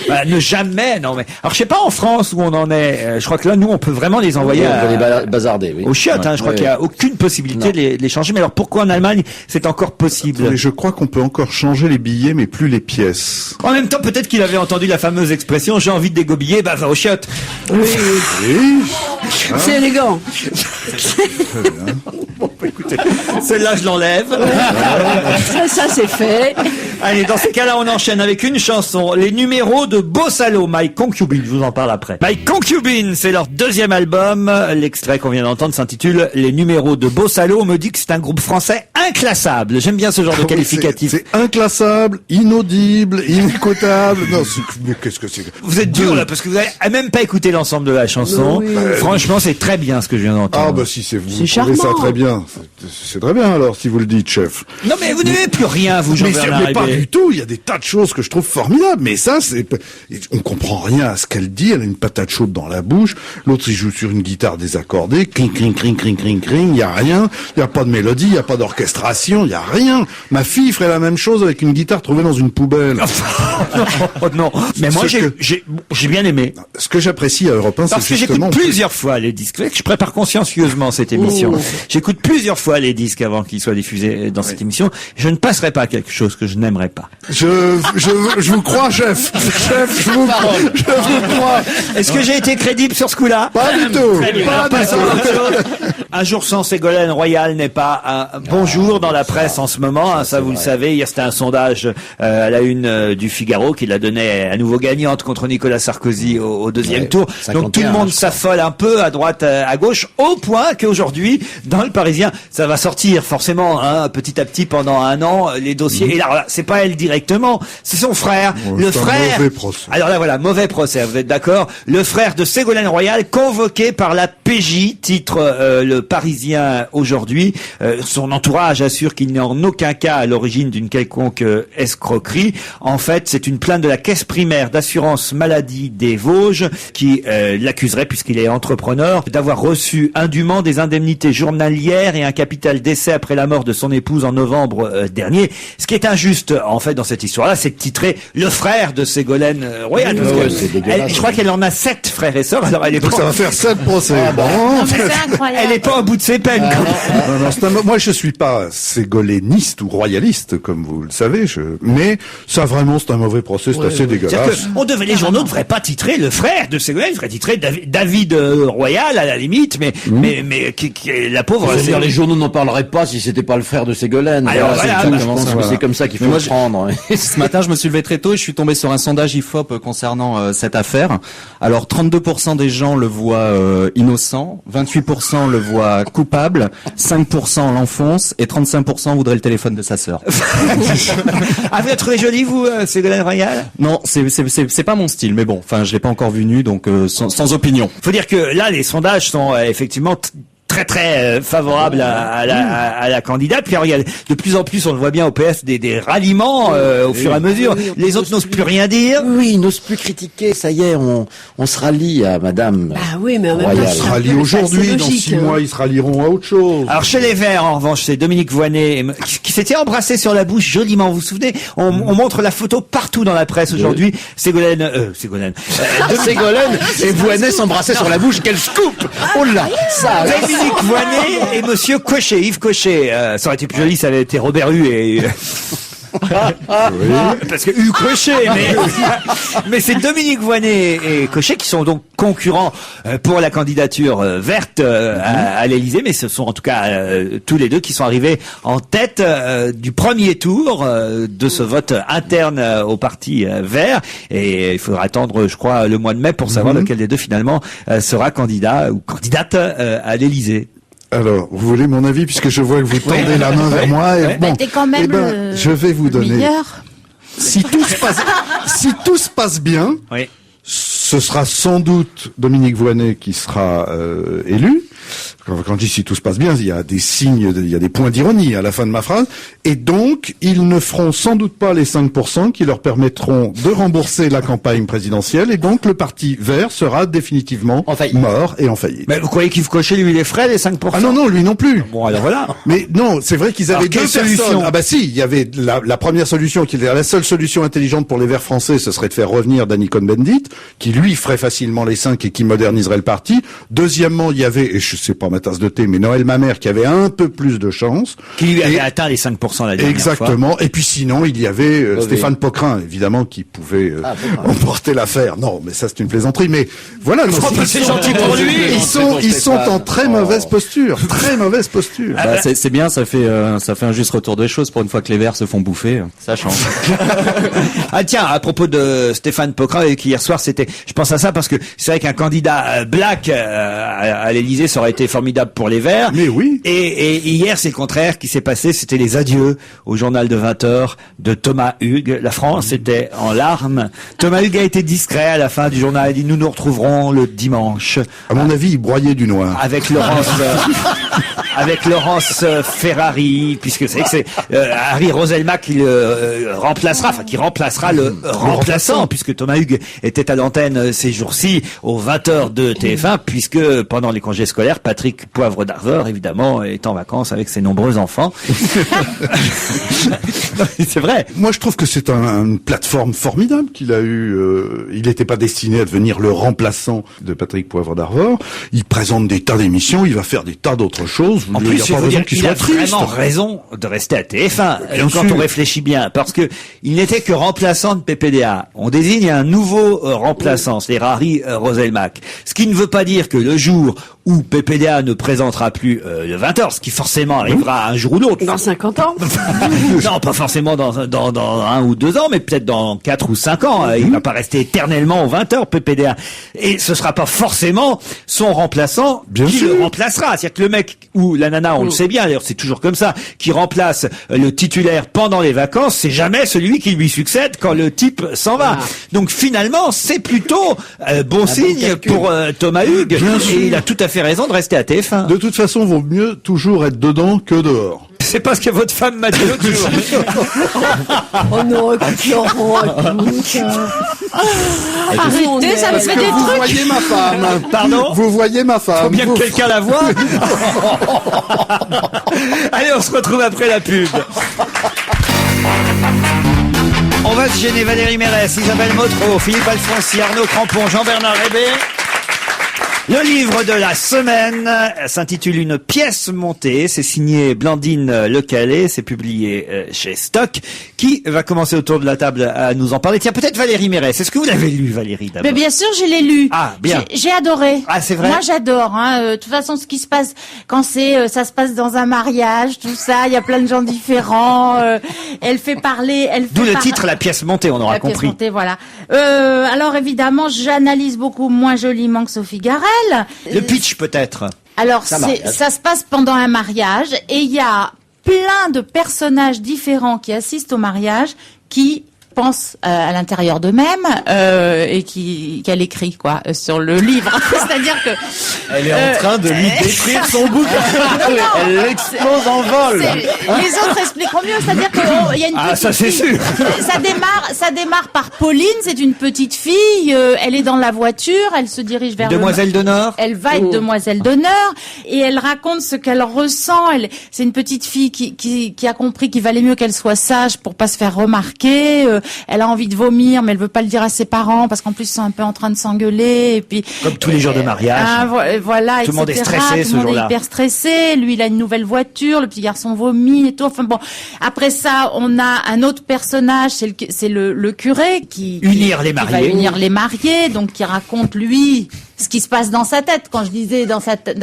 A: Bah, ne jamais, non mais. Alors je sais pas en France où on en est. Je crois que là, nous, on peut vraiment les envoyer
F: On va les bazarder, oui.
A: aux chiottes. Je crois qu'il y a aucune possibilité de les changer. Mais alors pourquoi en Allemagne c'est encore possible?
C: Mais je crois qu'on peut encore changer les billets, mais plus les pièces.
A: En même temps, peut-être qu'il avait entendu la fameuse expression "j'ai envie de dégobiller, bah va aux chiottes".
C: Oui.
D: C'est élégant.
A: Bon, écoutez, celle-là, je l'enlève.
D: Ça c'est fait.
A: Allez, dans ces cas-là, on enchaîne avec une chanson. Les numéros de Bossalo, My Concubine. Je vous en parle après. My Concubine, c'est leur 2e album. L'extrait qu'on vient d'entendre s'intitule Les numéros de Bossalo. On me dit que c'est un groupe français inclassable. J'aime bien ce genre de qualificatif.
C: C'est inclassable, inaudible, inécoutable. Non, mais qu'est-ce que c'est?
A: Vous êtes dur là, parce que vous avez même pas écouté l'ensemble de la chanson.
D: Oui.
A: Franchement, c'est très bien ce que je viens d'entendre.
C: Ah bah si c'est vous,
D: C'est
C: vous trouvez ça
D: charmant.
C: très bien. C'est très bien alors si vous le dites, chef.
A: Non mais vous n'aavez plus rien, vous,
C: Mais,
A: Jean-Bernard
C: mais pas
A: Hébé.
C: du tout. Il y a des tas de choses que je trouve formidables. Mais ça, on comprend rien à ce qu'elle dit. Elle a une patate chaude dans la bouche. L'autre, il joue sur une guitare désaccordée. Cling, cling, cling, cling, cling, cling. Il y a rien. Il y a pas de mélodie. Il y a pas d'orchestration. Il y a rien. Ma fille ferait la même chose avec une guitare trouvée dans une poubelle.
A: Oh, non, mais moi
C: Ce que-
A: j'ai bien aimé.
C: Ce que j'apprécie à Europe 1, c'est
A: Parce que j'écoute
C: justement...
A: plusieurs fois les disques. Je prépare consciencieusement cette émission. J'écoute plusieurs fois les disques avant qu'ils soient diffusés dans cette émission. Je ne passerai pas quelque chose que je n'aimerais pas.
C: Je vous crois, chef. Chef, je vous crois.
A: Est-ce que j'ai été crédible sur ce coup-là?
C: Pas du tout.
A: Très bien.
C: Pas
A: Alors,
C: du
A: passons
C: tout.
A: à autre chose. Un jour sans Ségolène Royal n'est pas un bon jour. toujours dans la presse en ce moment, hein, ça vous le savez. Hier, c'était un sondage à la une du Figaro qui la donnait à nouveau gagnante contre Nicolas Sarkozy au deuxième tour. Donc tout le monde s'affole un peu à droite, à gauche, au point qu'aujourd'hui, dans le Parisien, ça va sortir forcément petit à petit pendant un an les dossiers. Et là, c'est pas elle directement, c'est son frère, le frère.
C: Mauvais procès.
A: Alors là, voilà, mauvais procès. Vous êtes d'accord? Le frère de Ségolène Royal, convoqué par la PJ, titre le Parisien aujourd'hui. Son entourage assure qu'il n'est en aucun cas à l'origine d'une quelconque escroquerie. En fait, c'est une plainte de la caisse primaire d'assurance maladie des Vosges qui l'accuserait, puisqu'il est entrepreneur, d'avoir reçu indûment des indemnités journalières et un capital décès après la mort de son épouse en novembre dernier. Ce qui est injuste, en fait, dans cette histoire-là, c'est de titrer le frère de Ségolène Royal. Je crois qu'elle en a 7 frères et sœurs. Alors elle est
C: Donc ça va faire 7 procès.
B: Elle
A: est pas au bout de ses peines.
C: Moi, je suis pas ségoléniste ou royaliste, comme vous le savez, mais ça vraiment, c'est un mauvais procès, c'est assez dégueulasse.
A: Les journaux ne devraient pas titrer le frère de Ségolène, ils devraient titrer David Royal à la limite, mais la pauvre.
F: C'est-à-dire, les journaux n'en parleraient pas si c'était pas le frère de Ségolène.
A: Alors,
F: je pense que c'est comme ça qu'il faut le prendre.
E: Ce matin, je me suis levé très tôt et je suis tombé sur un sondage IFOP concernant cette affaire. Alors, 32% des gens le voient innocent, 28% le voient coupable, 5% l'enfonce et 35% voudraient le téléphone de sa sœur.
A: Vous l'avez trouvé jolie, vous, Ségolène Royal?
E: Non, c'est pas mon style, mais bon, enfin, je l'ai pas encore vu nu, donc sans opinion.
A: Faut dire que là, les sondages sont effectivement très favorable à la candidate. Puis alors, il y a de plus en plus, on le voit bien au PS, des ralliements au fur et à mesure. Les autres n'osent plus rien dire.
F: Oui, ils n'osent plus critiquer. Ça y est, on se rallie à Madame.
D: Ah oui, mais en même temps,
C: ils se rallient aujourd'hui. Dans 6 mois, ils se rallieront à autre chose.
A: Alors chez les Verts, en revanche, c'est Dominique Voynet qui s'était embrassé sur la bouche joliment. Vous vous souvenez? On montre la photo partout dans la presse aujourd'hui. Ségolène
F: et Voynet s'embrassaient sur la bouche. Quel scoop! Oh là, ça.
A: Dominique Voynet et Monsieur Cochet, Yves Cochet. Ça aurait été plus joli, ça avait été Robert Hue et... Parce que Hue Cochet, mais c'est Dominique Voynet et Cochet qui sont donc concurrents pour la candidature verte à l'Élysée, mais ce sont en tout cas tous les deux qui sont arrivés en tête du premier tour de ce vote interne au parti vert, et il faudra attendre, je crois, le mois de mai pour savoir lequel des deux finalement sera candidat ou candidate à l'Élysée.
C: Alors, vous voulez mon avis, puisque je vois que vous tendez la main vers moi. Et bon,
B: t'es quand même
C: je vais vous donner.
B: Meilleur.
C: Si tout se passe bien, ce sera sans doute Dominique Voynet qui sera élu. Quand je dis si tout se passe bien, il y a des signes, il y a des points d'ironie à la fin de ma phrase. Et donc, ils ne feront sans doute pas les 5% qui leur permettront de rembourser la campagne présidentielle. Et donc, le parti vert sera définitivement mort et en faillite.
A: Mais vous croyez qu'Yves Cochet, lui, les ferait, les 5%?
C: Ah non, lui non plus.
A: Bon, alors voilà.
C: Mais non, c'est vrai qu'ils avaient deux solutions. Ah bah si, il y avait la première solution, qui était la seule solution intelligente pour les Verts français, ce serait de faire revenir Danny Cohn-Bendit, qui lui ferait facilement les 5 et qui moderniserait le parti. Deuxièmement, il y avait, et je sais pas ma tasse de thé, mais Noël Mamère qui avait un peu plus de chance.
A: Qui lui avait atteint les 5% la dernière
C: Exactement.
A: fois.
C: Et puis sinon, il y avait Stéphane Poquelin, évidemment, qui pouvait emporter l'affaire. Non, mais ça c'est une plaisanterie. Mais voilà,
A: c'est gentil pour lui.
C: Ils sont en très mauvaise posture. Très mauvaise posture.
E: C'est bien, ça fait un juste retour des choses pour une fois que les Verts se font bouffer. Ça change.
A: Ah tiens, à propos de Stéphane Poquelin, qui hier soir c'était, je pense à ça parce que c'est vrai qu'un candidat black à l'Élysée, ça aurait été formidable pour les Verts.
C: Mais oui.
A: Et hier, c'est le contraire qui s'est passé. C'était les adieux au journal de 20h de Thomas Hugues. La France était en larmes. Thomas Hugues a été discret à la fin du journal. Il a dit, nous reretrouverons le dimanche.
C: À mon avis, il broyait du noir.
A: Avec Laurence Ferrari, puisque c'est vrai que c'est Harry Roselmack qui remplacera le remplaçant, puisque Thomas Hugues était à l'antenne ces jours-ci aux 20h de TF1, puisque pendant les congés scolaires, Patrick Poivre d'Arvor, évidemment, est en vacances avec ses nombreux enfants. C'est vrai.
C: Moi, je trouve que c'est une plateforme formidable qu'il a eu. Il n'était pas destiné à devenir le remplaçant de Patrick Poivre d'Arvor. Il présente des tas d'émissions, il va faire des tas d'autres choses.
A: En plus, je veux dire qu'il a vraiment raison de rester à TF1. Quand on réfléchit bien, parce que il n'était que remplaçant de PPDA. On désigne un nouveau remplaçant, c'est Harry Roselmack. Ce qui ne veut pas dire que le jour où PPDA ne présentera plus le 20h, ce qui forcément arrivera un jour ou l'autre.
D: Dans 50 ans.
A: Non, pas forcément dans 1 ou 2 ans, mais peut-être dans 4 ou 5 ans. Il va pas rester éternellement aux 20h, PPDA. Et ce sera pas forcément son remplaçant qui le remplacera. C'est-à-dire que le mec ou la nana, on le sait bien, d'ailleurs c'est toujours comme ça, qui remplace le titulaire pendant les vacances, c'est jamais celui qui lui succède quand le type s'en va. Donc finalement, c'est plutôt bon signe pour Thomas Hugues. Et il a tout à fait raison de rester à TF1.
C: De toute façon, vaut mieux toujours être dedans que dehors.
A: C'est pas ce que votre femme m'a dit l'autre jour.
D: Oh non, écoute, Laurent,
B: arrêtez, ça me fait des
C: Vous
B: trucs.
C: voyez ma femme.
A: Pardon?
C: Vous voyez ma femme.
A: Faut bien que quelqu'un la voie. Allez, on se retrouve après la pub. On va se gêner. Valérie Mérès, Isabelle Motro, Philippe Alfonsi, Arnaud Crampon, Jean-Bernard Rébé. Le livre de la semaine s'intitule Une pièce montée. C'est signé Blandine Lecalais. C'est publié chez Stock. Qui va commencer autour de la table à nous en parler? Tiens, peut-être Valérie Mérès. Est-ce que vous l'avez lu, Valérie, d'abord?
B: Mais bien sûr, je l'ai lu.
A: Ah, bien.
B: J'ai adoré.
A: Ah, c'est vrai?
B: Moi, j'adore. De toute façon, ce qui se passe quand ça se passe dans un mariage, tout ça, il y a plein de gens différents. Elle fait parler.
A: D'où le titre, La pièce montée. On aura compris.
B: La pièce montée, voilà. Alors évidemment, j'analyse beaucoup moins joliment que Sophie Garel.
A: Le pitch, peut-être.
B: Alors, ça se passe pendant un mariage et il y a plein de personnages différents qui assistent au mariage qui pensent à l'intérieur d'eux-mêmes et qu'elle écrit sur le livre. C'est-à-dire que
E: elle est en train de lui décrire son bouquin. Elle explose en vol.
B: Les autres expliqueront mieux. C'est-à-dire qu'il y a une petite
A: ça c'est sûr.
B: Ça démarre par Pauline. C'est une petite fille. Elle est dans la voiture. Elle se dirige vers
A: Demoiselle d'honneur.
B: Elle va être demoiselle d'honneur et elle raconte ce qu'elle ressent. C'est une petite fille qui a compris qu'il valait mieux qu'elle soit sage pour pas se faire remarquer. Elle a envie de vomir, mais elle veut pas le dire à ses parents parce qu'en plus ils sont un peu en train de s'engueuler. Et puis
A: comme tous les jours de mariage.
B: Voilà,
A: tout le monde est stressé ce jour-là.
B: Tout le monde est hyper stressé. Lui, il a une nouvelle voiture. Le petit garçon vomit et tout. Enfin bon. Après ça, on a un autre personnage, c'est le curé qui va unir les mariés, donc qui raconte lui ce qui se passe dans sa tête. Quand je disais dans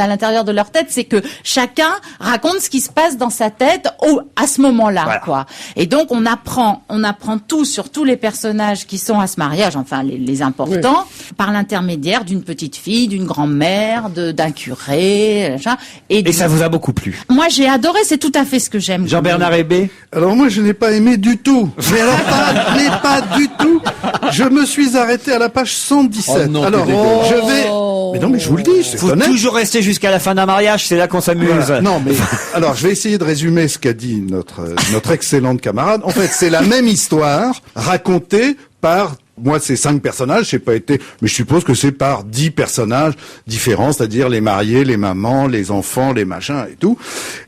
B: l'intérieur de leur tête, c'est que chacun raconte ce qui se passe dans sa tête à ce moment-là, quoi. Et donc on apprend tout sur tous les personnages qui sont à ce mariage, enfin les importants, par l'intermédiaire d'une petite fille, d'une grand-mère, d'un curé, et ça
A: vous a beaucoup plu?
B: Moi, j'ai adoré. C'est tout à fait ce que j'aime.
A: Jean-Bernard Hébé?
C: Alors moi, je n'ai pas aimé du tout. Mais alors pas du tout. Je me suis arrêté à la page 117.
E: Oh non,
C: alors je vais. Mais non, mais je vous le dis, c'est
A: faut
C: honnête.
A: Toujours rester jusqu'à la fin d'un mariage, c'est là qu'on s'amuse.
C: Voilà. Non, mais alors je vais essayer de résumer ce qu'a dit notre excellente camarade. En fait, c'est la même histoire racontée par moi, c'est 5 personnages, c'est pas été, mais je suppose que c'est par 10 personnages différents, c'est-à-dire les mariés, les mamans, les enfants, les machins et tout.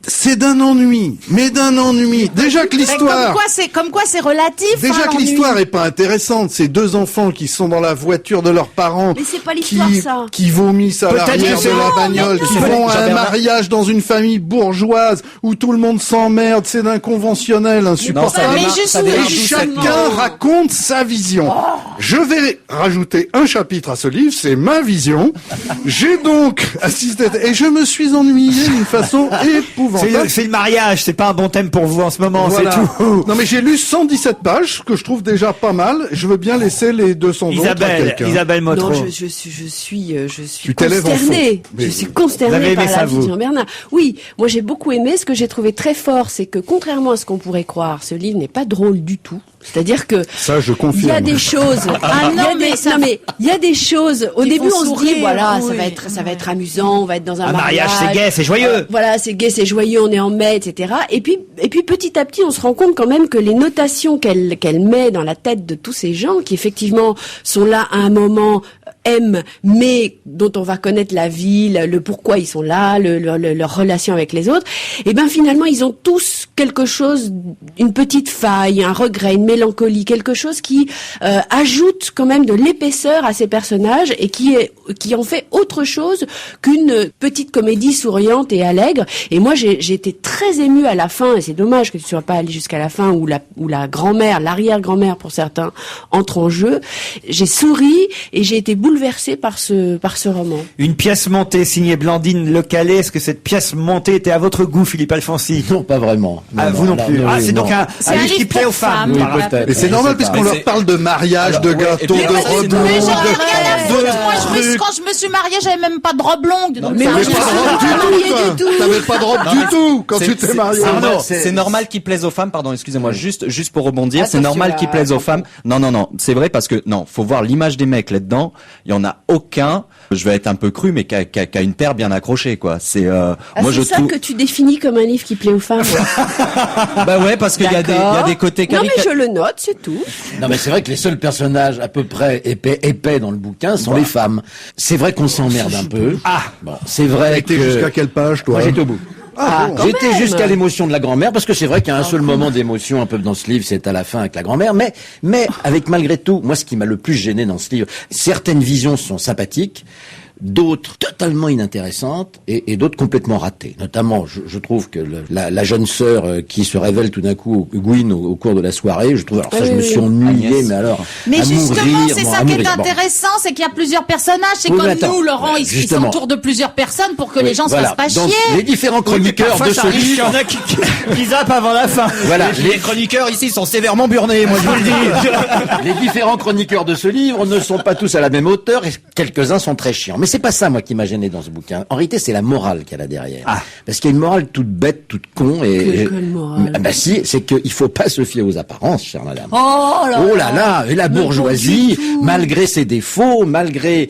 C: C'est d'un ennui, mais d'un ennui. Déjà que l'histoire...
B: Comme quoi c'est relatif.
C: Déjà que l'histoire est pas intéressante. Ces 2 enfants qui sont dans la voiture de leurs parents.
D: Mais c'est pas l'histoire, ça.
C: Qui vomissent à l'arrière de la bagnole, qui vont à un mariage dans une famille bourgeoise où tout le monde s'emmerde, c'est d'un conventionnel insupportable. Et chacun raconte sa vision. Je vais rajouter un chapitre à ce livre, c'est ma vision. J'ai donc assisté et je me suis ennuyé d'une façon épouvantable.
A: C'est le mariage, c'est pas un bon thème pour vous en ce moment,
C: voilà.
A: C'est tout.
C: Non mais j'ai lu 117 pages, que je trouve déjà pas mal. Je veux bien laisser les 200 autres à quelqu'un.
A: Isabelle Motro.
D: Non, je suis consternée. Je suis consternée par la vie de Jean-Bernard. Oui, moi j'ai beaucoup aimé. Ce que j'ai trouvé très fort, c'est que contrairement à ce qu'on pourrait croire, ce livre n'est pas drôle du tout. C'est-à-dire que
C: ça, je confirme.
D: Il y a des choses. Il y a des choses. Au début, on se dit voilà, ça va être amusant. On va être dans un
A: mariage, c'est gai, c'est joyeux.
D: Voilà, c'est gai, c'est joyeux. On est en mai, etc. Et puis petit à petit, on se rend compte quand même que les notations qu'elle met dans la tête de tous ces gens, qui effectivement sont là à un moment aiment, mais dont on va connaître la vie, le pourquoi ils sont là, leur relation avec les autres, et ben finalement ils ont tous quelque chose, une petite faille, un regret, une mélancolie, quelque chose qui ajoute quand même de l'épaisseur à ces personnages et qui en fait autre chose qu'une petite comédie souriante et allègre. Et moi j'ai été très émue à la fin, et c'est dommage que tu sois pas allé jusqu'à la fin où la grand-mère, l'arrière-grand-mère pour certains, entre en jeu. J'ai souri et j'ai été bouleversée par ce roman.
A: Une pièce montée signée Blandine Le Calais. Est-ce que cette pièce montée était à votre goût, Philippe Alfonsi?
F: Non, pas vraiment.
A: Vous non plus. C'est donc un livre qui plaît aux femmes.
F: Oui, peut-être.
C: Mais c'est normal puisqu'on leur parle de mariage, de gâteaux, de rebond,
B: Quand je me suis mariée, j'avais même pas de robe longue.
C: Mais moi, je me suis du tout. T'avais pas de robe du tout quand tu t'es marié.
E: C'est normal qu'il plaise aux femmes, pardon, excusez-moi, juste pour rebondir, c'est normal qu'il plaise aux femmes. Non, c'est vrai parce que, faut voir l'image des mecs là-dedans, il y en a aucun, je vais être un peu cru, mais qui a une paire bien accrochée, quoi. C'est, moi je
D: trouve. Que tu définis comme un livre qui plaît aux femmes.
E: Bah ouais, parce qu'il y a des côtés
D: Non, mais je le note, c'est tout.
F: Non, mais c'est vrai que les seuls personnages à peu près épais dans le bouquin sont les femmes. C'est vrai qu'on s'emmerde un peu. Bon, c'est vrai que...
C: jusqu'à quelle page, toi?
F: Moi, j'étais au bout. J'étais jusqu'à l'émotion de la grand-mère, parce que c'est vrai qu'il y a un seul moment d'émotion un peu dans ce livre, c'est à la fin avec la grand-mère, mais avec malgré tout, moi ce qui m'a le plus gêné dans ce livre, certaines visions sont sympathiques, d'autres totalement inintéressantes et d'autres complètement ratées. Notamment, je trouve que la jeune sœur qui se révèle tout d'un coup Gwyn au cours de la soirée, je trouve, alors ça je me suis ennuyé, mais alors
B: mais
F: à
B: justement,
F: mourir,
B: c'est ça qui est intéressant, c'est qu'il y a plusieurs personnages, c'est
F: Oui,
B: comme
F: attends,
B: nous, Laurent, ils s'entourent de plusieurs personnes pour que les gens se fassent pas
F: Donc,
B: chier.
F: les différents chroniqueurs de ce
A: Il y
F: livre...
A: en a qui zappent avant la fin.
F: Voilà,
E: les chroniqueurs ici sont sévèrement burnés, moi je vous le dis.
F: les différents chroniqueurs de ce livre ne sont pas tous à la même hauteur et quelques-uns sont très chiants. Mais c'est pas ça, moi, qui m'a gêné dans ce bouquin. En réalité, c'est la morale qu'il y a là derrière. Parce qu'il y a une morale toute bête, toute con et...
D: Quelle morale?
F: Bah si, c'est qu'il faut pas se fier aux apparences, chère madame.
D: Oh
F: là là, et la bourgeoisie, malgré ses défauts, malgré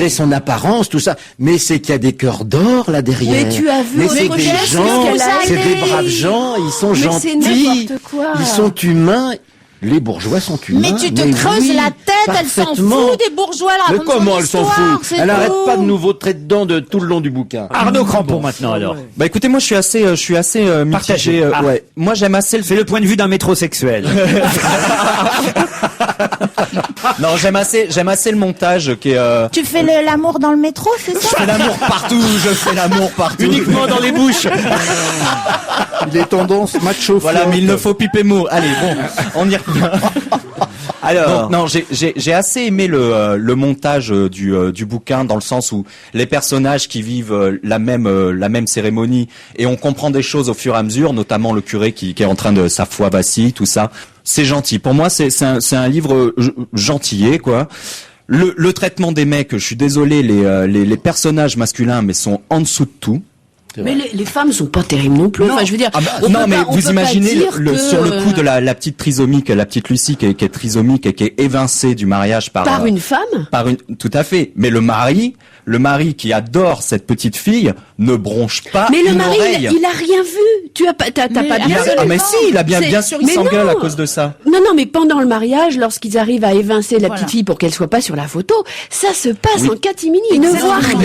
F: son apparence, tout ça, mais c'est qu'il y a des cœurs d'or là derrière.
D: Mais tu as vu,
F: c'est des gens, c'est des braves gens, ils sont gentils,
D: n'importe quoi.
F: ils sont humains. Les bourgeois sont humains.
B: Mais tu te creuses la tête, elle s'en fout des bourgeois, là.
F: Mais comment elle s'en fout? Elle arrête pas de nous vautrer dedans tout le long du bouquin.
A: Arnaud Crampon maintenant alors.
E: Bah écoutez, moi je suis assez mitigé. Ouais. Moi j'aime assez
A: C'est le point de vue d'un métrosexuel.
E: Non, j'aime assez le montage qui est.
B: Tu fais l'amour dans le métro, c'est ça?
E: Je fais l'amour partout.
A: Uniquement dans les bouches.
C: Il est tendance macho.
E: Voilà, mais il ne faut piper mot. Allez, bon, on y revient. Alors, donc, non, j'ai assez aimé le montage du bouquin dans le sens où les personnages qui vivent la même cérémonie et on comprend des choses au fur et à mesure, notamment le curé qui est en train de sa foi vacille, tout ça. C'est gentil. Pour moi, c'est un livre gentillet, quoi. Le traitement des mecs, je suis désolé, les personnages masculins, mais sont en dessous de tout.
D: Mais les femmes sont pas terribles non plus.
E: Non.
D: Enfin, je veux dire,
E: non, mais vous imaginez sur le coup de la petite trisomique, la petite Lucie qui est trisomique et qui est évincée du mariage par
D: une femme.
E: Tout à fait. Mais le mari qui adore cette petite fille ne bronche pas
D: mais
E: une oreille.
D: Mais le mari, il a rien vu. T'as pas bien vu.
E: Ah mais si, il a bien sûr, il s'engueule à cause de ça.
D: Non, mais pendant le mariage, lorsqu'ils arrivent à évincer la petite fille pour qu'elle soit pas sur la photo, ça se passe en catimini. Ils ne voient rien.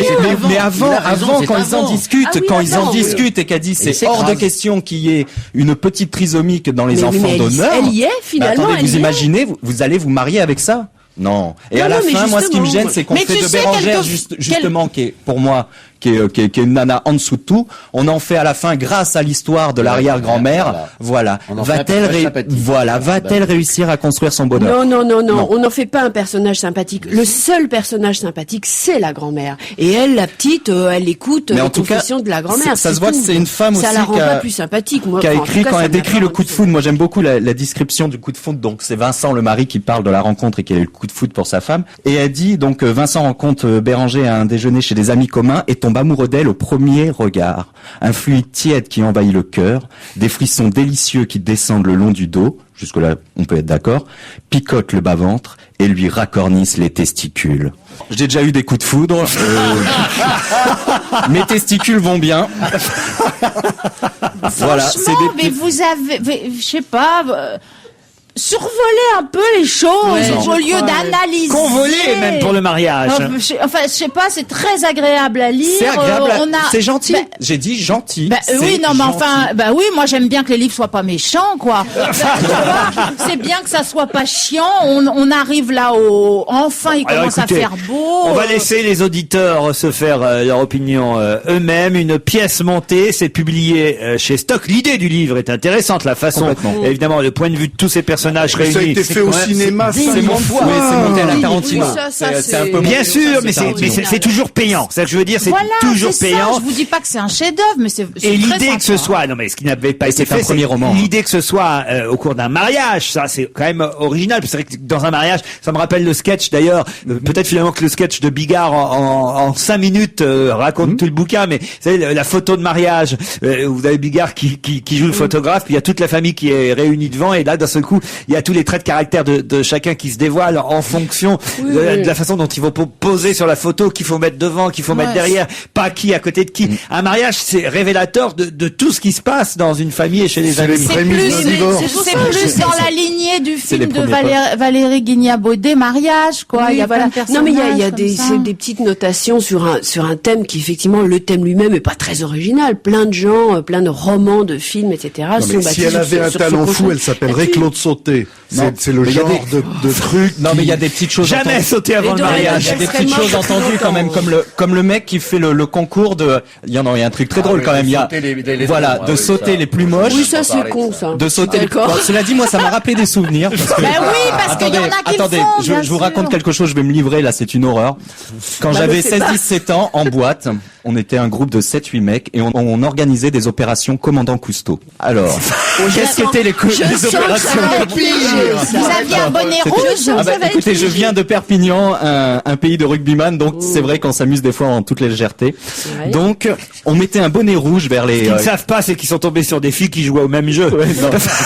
E: Mais avant, quand ils en discutent, ils en discutent et qu'elle dit c'est hors de question qu'il y ait une petite trisomique dans les enfants d'honneur.
D: Elle y est finalement.
E: Attendez, vous imaginez, vous allez vous marier avec ça? Non. Et à la fin, moi, ce qui me gêne, c'est qu'on fait de Bérangère, justement, qui est, pour moi, qui est une nana en dessous de tout. On en fait à la fin, grâce à l'histoire de l'arrière-grand-mère. Voilà. Va-t-elle réussir à construire son bonheur?
D: Non. On n'en fait pas un personnage sympathique. Le seul personnage sympathique, c'est la grand-mère. Et elle, la petite, elle écoute les confessions de la grand-mère.
E: Ça se voit que c'est une femme aussi
D: ça la rend pas plus sympathique. Moi,
E: qui a écrit, quand elle décrit le coup de foudre. Moi, j'aime beaucoup la description du coup de foudre. Donc, c'est Vincent, le mari, qui parle de la rencontre et qui a eu le coup de foudre pour sa femme. Et elle dit, donc, Vincent rencontre Bérangère à un déjeuner chez des amis communs et tombe amoureux d'elle au premier regard. Un fluide tiède qui envahit le cœur, des frissons délicieux qui descendent le long du dos, jusque-là on peut être d'accord, picotent le bas-ventre et lui racornissent les testicules. J'ai déjà eu des coups de foudre. Mes testicules vont bien. Voilà,
B: mais vous avez, je sais pas...
D: survoler un peu les choses au lieu d'analyser.
A: Convoler même pour le mariage.
B: Enfin, je sais pas, c'est très agréable à lire.
E: C'est agréable. C'est gentil. J'ai dit gentil.
B: Oui, non, mais enfin, oui, moi j'aime bien que les livres soient pas méchants, quoi. C'est bien que ça soit pas chiant. On arrive là enfin, il commence à faire beau.
A: On va laisser les auditeurs se faire leur opinion eux-mêmes. Une pièce montée, c'est publié chez Stock. L'idée du livre est intéressante, la façon, évidemment, le point de vue de tous ces personnages réunis.
C: Ça a été fait au cinéma,
E: c'est monté à la Tarantino.
D: C'est
E: un peu
A: bien sûr, mais c'est toujours payant. C'est ça que je veux dire, c'est toujours payant.
B: Ça. Je vous dis pas que c'est un chef-d'œuvre, mais c'est
A: et l'idée
B: très
A: que ce soit, non mais ce qui n'avait pas été fait,
E: un premier roman.
A: L'idée que ce soit au cours d'un mariage, ça c'est quand même original. C'est vrai que dans un mariage, ça me rappelle le sketch d'ailleurs. Peut-être finalement que le sketch de Bigard en 5 minutes raconte tout le bouquin, mais vous savez la photo de mariage. Vous avez Bigard qui joue le photographe, puis il y a toute la famille qui est réunie devant, et là d'un seul coup, il y a tous les traits de caractère de chacun qui se dévoilent en fonction de la façon dont ils vont poser sur la photo, qu'il faut mettre devant, qu'il faut mettre derrière, pas qui à côté de qui. Un mariage, c'est révélateur de tout ce qui se passe dans une famille et chez les amis.
B: C'est plus dans la lignée du film de Valérie Guignabaudet, Mariage, quoi.
D: Oui,
B: il y a plein de personnages.
D: Non, mais il y a des petites notations sur un thème qui, effectivement, le thème lui-même est pas très original. Plein de gens, plein de romans, de films, etc.
C: Si elle avait un talent fou, elle s'appellerait Claude Sauté. C'est le genre de truc.
E: Non, mais il y a des petites choses.
A: Jamais sauter avant le mariage.
E: Il y a des petites choses entendues quand même, comme le mec qui fait le concours de. Il y a un truc très drôle quand même. Il y a de sauter les plus moches.
D: Oui, ça c'est con, ça.
E: De sauter. Cela dit, moi, ça m'a rappelé des souvenirs.
B: Oui, parce qu'il y en a qui le font.
E: Je vous raconte quelque chose. Je vais me livrer là. C'est une horreur. Quand j'avais 16-17 ans, en boîte, on était un groupe de 7-8 mecs et on organisait des opérations commandant Cousteau. Alors, qu'est-ce qu'étaient les opérations?
B: Vous aviez un bonnet rouge?
E: Écoutez, je viens de Perpignan, un pays de rugbyman, donc c'est vrai qu'on s'amuse des fois en toute légèreté. Donc, on mettait un bonnet rouge vers les...
A: Ce qu'ils ne savent pas, c'est qu'ils sont tombés sur des filles qui jouaient au même jeu.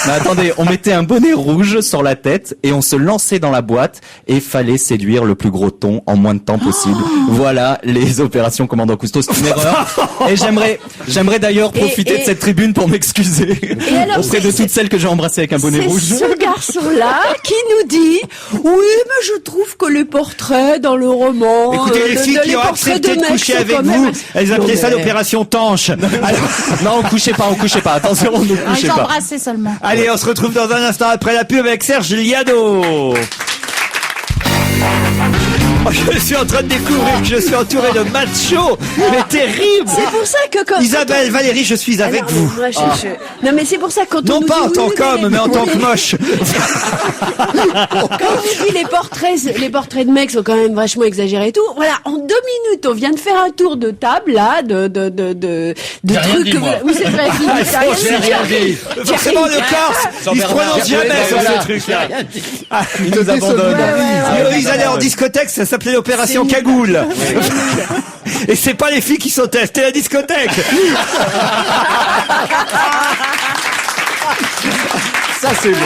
E: Mais attendez, on mettait un bonnet rouge sur la tête et on se lançait dans la boîte et fallait séduire le plus gros ton en moins de temps possible. Voilà les opérations commandant Cousteau. C'est une erreur. Et j'aimerais d'ailleurs profiter de cette tribune pour m'excuser auprès de toutes celles que j'ai embrassées avec un bonnet rouge.
D: C'est ce garçon-là qui nous dit oui, mais je trouve que les portraits dans le roman.
A: Écoutez, les filles qui ont accepté de coucher avec vous, elles appelaient ça l'opération Tanche.
E: Non, on couchait pas. Attention, on ne couchait pas.
B: Embrassé seulement.
A: Allez, on se retrouve dans un instant après la pub avec Serge Liado. Je suis en train de découvrir que je suis entouré de machos, mais terrible.
D: C'est pour ça que quand
A: Isabelle, Valérie, je suis avec vous.
D: Moi, non, mais c'est pour ça que quand
A: non
D: on
A: pas
D: nous
A: en
D: dit,
A: tant qu'homme, mais en tant que moche.
D: Quand on dit les portraits de mecs sont quand même vachement exagérés et tout. Voilà, en 2 minutes, on vient de faire un tour de table là, de trucs que vous. Oui, c'est vrai.
A: Forcément, le Corse, il se prononce jamais sur ce truc-là.
E: Ils nous abandonnent.
A: Ils allaient en discothèque, ça s'appelait l'opération Cagoule. Et c'est pas les filles qui sautaient, c'était la discothèque.
C: Ça, c'est bon.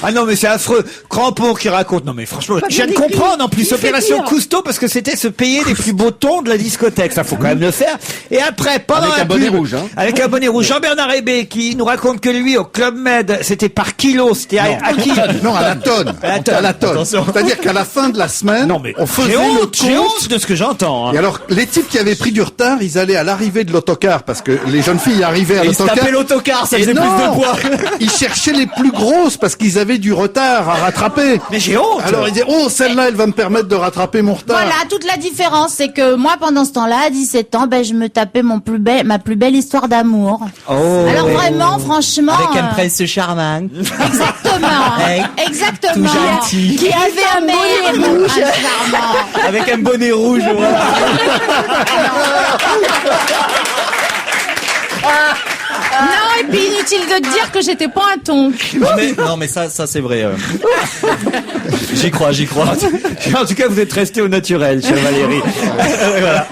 A: Ah non, mais c'est affreux. Crampon qui raconte. Non, mais franchement, je viens de comprendre en plus Opération Cousteau parce que c'était se payer les plus beaux tons de la discothèque. Ça, faut quand même le faire. Et après, pendant
F: avec
A: un
F: bonnet
A: pub,
F: rouge, hein.
A: Avec un bonnet rouge. Jean-Bernard Hébé qui nous raconte que lui, au Club Med, c'était par kilo. C'était à qui?
C: Non, à la tonne. À la tonne. C'est-à-dire qu'à la fin de la semaine,
A: non, mais
C: on faisait
A: j'ai honte de ce que j'entends. Hein.
C: Et alors, les types qui avaient pris du retard, ils allaient à l'arrivée de l'autocar parce que les jeunes filles arrivaient à l'autocar.
E: Ils se tapaient l'autocar, ça faisait plus de poids.
C: Ils cherchaient les plus grosses parce qu'ils avaient du retard à rattraper.
A: Mais j'ai honte.
C: Alors ils disaient, oh, celle-là, elle va me permettre de rattraper mon retard.
B: Voilà, toute la différence, c'est que moi, pendant ce temps-là, à 17 ans, je me tapais ma plus belle histoire d'amour.
A: Oh.
B: Alors vraiment, franchement.
E: Avec un prince charmant.
B: Exactement.
E: Tout gentil.
B: Qui avait un bonnet rouge.
E: Avec un bonnet rouge, voilà.
B: Non, et puis inutile de dire que j'étais pas un ton.
E: Non mais ça c'est vrai. J'y crois.
A: En tout cas, vous êtes resté au naturel, chère Valérie. Voilà.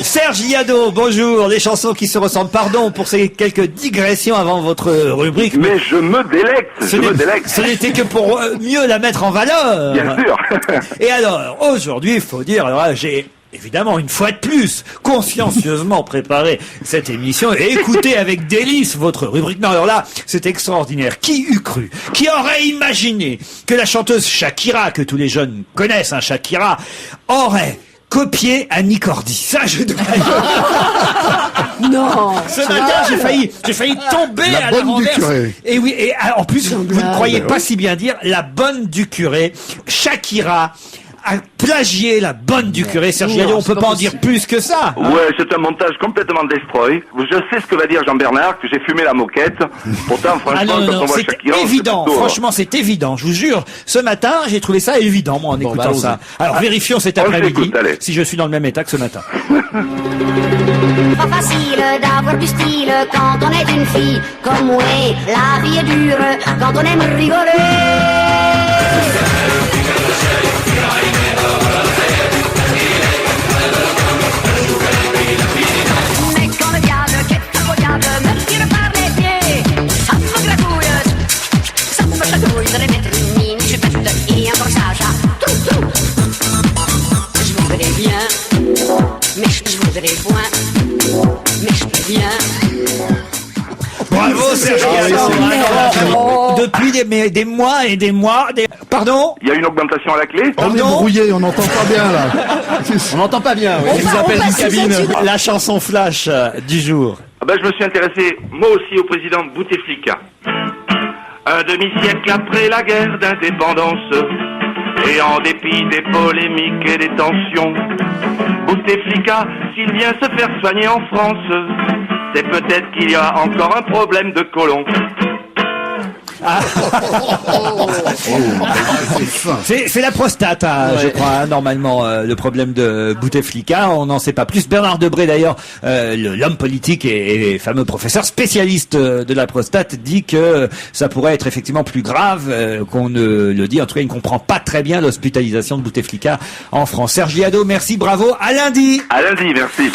A: Serge Liado, bonjour. Les chansons qui se ressemblent. Pardon pour ces quelques digressions avant votre rubrique.
G: Mais je me délecte.
A: Ce n'était que pour mieux la mettre en valeur.
G: Bien sûr.
A: Et alors, aujourd'hui, il faut dire, alors là, j'ai évidemment, une fois de plus, consciencieusement préparé cette émission et écoutez avec délice votre rubrique. Non, alors là, c'est extraordinaire. Qui eût cru? Qui aurait imaginé que la chanteuse Shakira, que tous les jeunes connaissent, hein, Shakira, aurait copié Annie Cordy? Ça, je dois
D: Non.
A: Ce matin, j'ai failli tomber
C: La
A: à
C: bonne
A: la renverse.
C: du curé.
A: Et oui, et en plus, vous ne croyez pas si bien dire, la bonne du curé. Shakira a plagié la bonne du curé. Serge Gallot, on peut pas en dire plus que ça. Hein.
G: Ouais, c'est un montage complètement destroy. Je sais ce que va dire Jean-Bernard, que j'ai fumé la moquette. Pourtant, franchement, quand on voit
A: c'est
G: Shakira,
A: évident.
G: c'est plutôt,
A: Franchement, c'est évident. Je vous jure. Ce matin, j'ai trouvé ça évident, moi, en écoutant ça. Alors, vérifions cet après-midi
G: s'écoute, allez.
A: si je suis dans le même état que ce matin.
H: Pas facile d'avoir du style quand on est une fille. Comme oui, la vie est dure quand on aime rigoler. Mais quand le diable, qui est incroyable, me tire par les pieds, ça me gratouille, ça me chatouille de les mettre une mine, je pète et un corsage à tout. Je voudrais bien, mais je voudrais point, mais je peux bien.
A: Bravo, Serge Gallot. Depuis des mois et des mois. Pardon?
G: Il y a une augmentation à la clé.
C: On est brouillé, on n'entend pas bien là.
F: On n'entend pas bien. Oui.
A: Je vous appelle une cabine. La chanson flash du jour.
G: Ah ben, je me suis intéressé, moi aussi, au président Bouteflika. Un demi-siècle après la guerre d'indépendance, et en dépit des polémiques et des tensions, Bouteflika, s'il vient se faire soigner en France, c'est peut-être qu'il y a encore un problème de côlon.
A: C'est la prostate, hein, je crois, hein, normalement, le problème de Bouteflika. On n'en sait pas plus. Bernard Debré, d'ailleurs, l'homme politique et fameux professeur spécialiste de la prostate, dit que ça pourrait être effectivement plus grave qu'on ne le dit. En tout cas, il ne comprend pas très bien l'hospitalisation de Bouteflika en France. Serge Gallot, merci, bravo. À lundi.
G: À lundi, merci.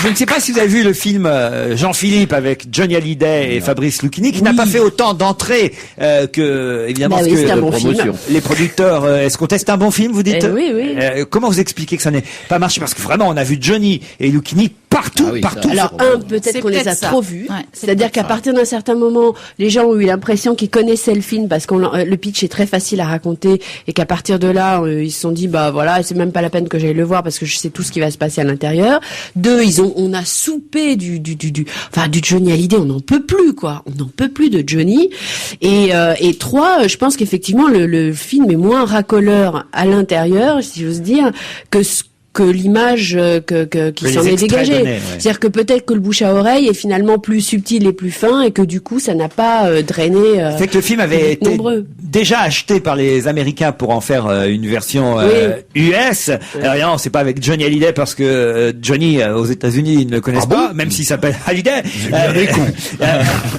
A: Je ne sais pas si vous avez vu le film Jean-Philippe avec Johnny Hallyday et Fabrice Lucchini, qui n'a pas fait autant d'entrées que évidemment
D: Bah oui, c'est un bon film.
A: les producteurs escomptaient. C'est un bon film, vous dites?
D: Oui, oui.
A: Comment vous expliquez que ça n'ait pas marché? Parce que vraiment, on a vu Johnny et Lucchini partout,
F: Ah oui,
A: partout.
F: ça.
D: Alors peut-être qu'on les a trop vus.
B: Ouais, c'est
D: C'est-à-dire
B: peut-être
D: qu'à
B: ça.
D: partir d'un certain moment, les gens ont eu l'impression qu'ils connaissaient le film parce le pitch est très facile à raconter et qu'à partir de là, ils se sont dit bah voilà, c'est même pas la peine que j'aille le voir parce que je sais tout ce qui va se passer à l'intérieur. Deux, on a soupé du Johnny Hallyday, on n'en peut plus quoi. On n'en peut plus de Johnny. Et trois, je pense qu'effectivement le film est moins racoleur à l'intérieur, si j'ose dire, que l'image qui
A: les
D: s'en est
A: extraits
D: dégagée.
A: donnés, ouais.
D: C'est-à-dire que peut-être que le bouche à oreille est finalement plus subtil et plus fin et que du coup ça n'a pas drainé.
A: C'est que le film avait été
D: nombreux.
A: déjà acheté par les Américains pour en faire une version US. Alors non, c'est pas avec Johnny Hallyday parce que Johnny aux États-Unis ils ne le connaissent pas, même s'il s'appelle Hallyday.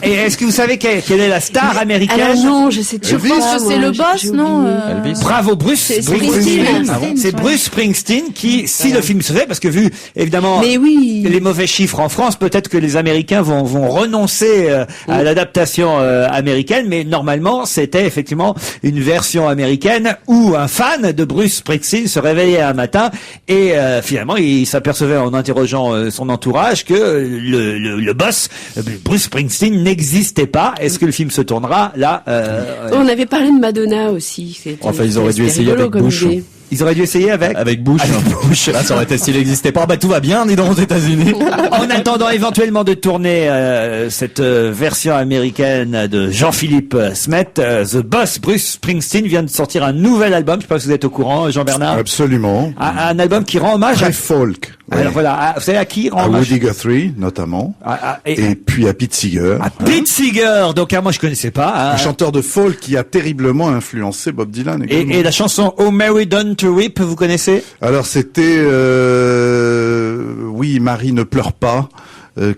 A: Et est-ce que vous savez quelle est la star américaine?
D: Alors non, je sais toujours
B: Je pense
D: pas.
B: que c'est
D: moi,
B: le boss,
D: j'ai
B: non
D: oublié.
E: Elvis.
A: Bravo Bruce
D: C'est
A: Springsteen.
D: Springsteen.
A: C'est Bruce Springsteen qui, si le film se fait, parce que vu évidemment
D: Mais oui.
A: les mauvais chiffres en France, peut-être que les Américains vont renoncer à l'adaptation américaine, mais normalement c'était effectivement une version américaine où un fan de Bruce Springsteen se réveillait un matin et finalement il s'apercevait en interrogeant son entourage que le boss Bruce Springsteen n'existait pas. Est-ce que le film se tournera là?
D: On avait parlé de Madonna aussi.
E: Enfin, ils auraient dû essayer avec Bush.
A: Ils auraient dû essayer avec
E: Bush. Là, ça aurait été s'il n'existait pas. Bah, tout va bien, on est dans les États-Unis.
A: En attendant éventuellement de tourner cette version américaine de Jean-Philippe Smet, The Boss Bruce Springsteen vient de sortir un nouvel album. Je sais pas si vous êtes au courant, Jean-Bernard.
C: Absolument.
A: Un album qui rend hommage
C: Très folk. Ouais.
A: Alors voilà, vous savez à qui il rend
C: À
A: hommage?
C: Woody Guthrie, notamment. Et puis à Pete Seeger.
A: À Pete Seeger. Donc moi je connaissais pas.
C: Un chanteur de folk qui a terriblement influencé Bob Dylan également.
A: Et la chanson Oh Mary Don't Weep, vous connaissez?
C: Alors c'était oui, Marie ne pleure pas.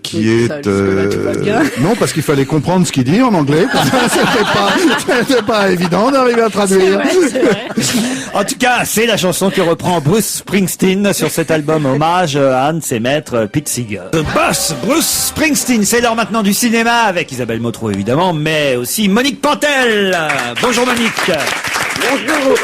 C: Qui
D: Oui,
C: est
D: ça, jusque-là, tout va bien.
C: non, parce qu'il fallait comprendre ce qu'il dit en anglais. C'était pas évident d'arriver à traduire.
D: C'est vrai.
A: En tout cas, c'est la chanson que reprend Bruce Springsteen sur cet album hommage à un de ses maîtres, Pete Seeger. The Boss, Bruce Springsteen. C'est l'heure maintenant du cinéma avec Isabelle Motro évidemment, mais aussi Monique Pantel. Bonjour Monique.
G: Bonjour.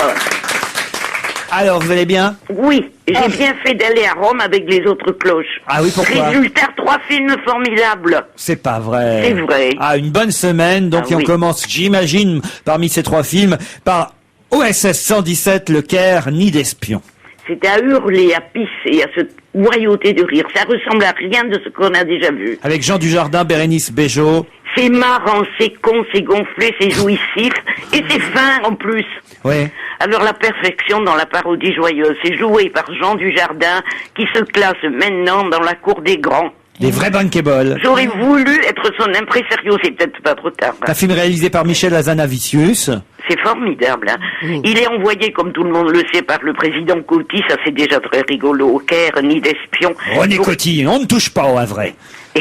A: Alors, vous allez bien?
I: Oui, j'ai bien fait d'aller à Rome avec les autres cloches.
A: Ah oui, pourquoi?
I: Résultat, 3 films formidables.
A: C'est pas vrai.
I: C'est vrai.
A: Ah, une bonne semaine. Donc,
I: Ah
A: on
I: oui.
A: commence, j'imagine, parmi ces 3 films, par OSS 117, Le Caire, Nid d'espion.
I: C'est à hurler, à pisser, à se noyauter de rire. Ça ressemble à rien de ce qu'on a déjà vu.
A: Avec Jean Dujardin, Bérénice Bejo.
I: C'est marrant, c'est con, c'est gonflé, c'est jouissif, et c'est fin en plus.
A: Ouais.
I: Alors la perfection dans la parodie joyeuse, c'est joué par Jean Dujardin, qui se classe maintenant dans la cour des grands.
A: Des vrais bankable.
I: J'aurais voulu être son impresario, c'est peut-être pas trop tard.
A: Un film réalisé par Michel Hazanavicius.
I: C'est formidable. Hein. Il est envoyé, comme tout le monde le sait, par le président Coty, ça c'est déjà très rigolo, au Caire, Nid d'espion.
A: René Coty, on ne touche pas au vrai.
I: Et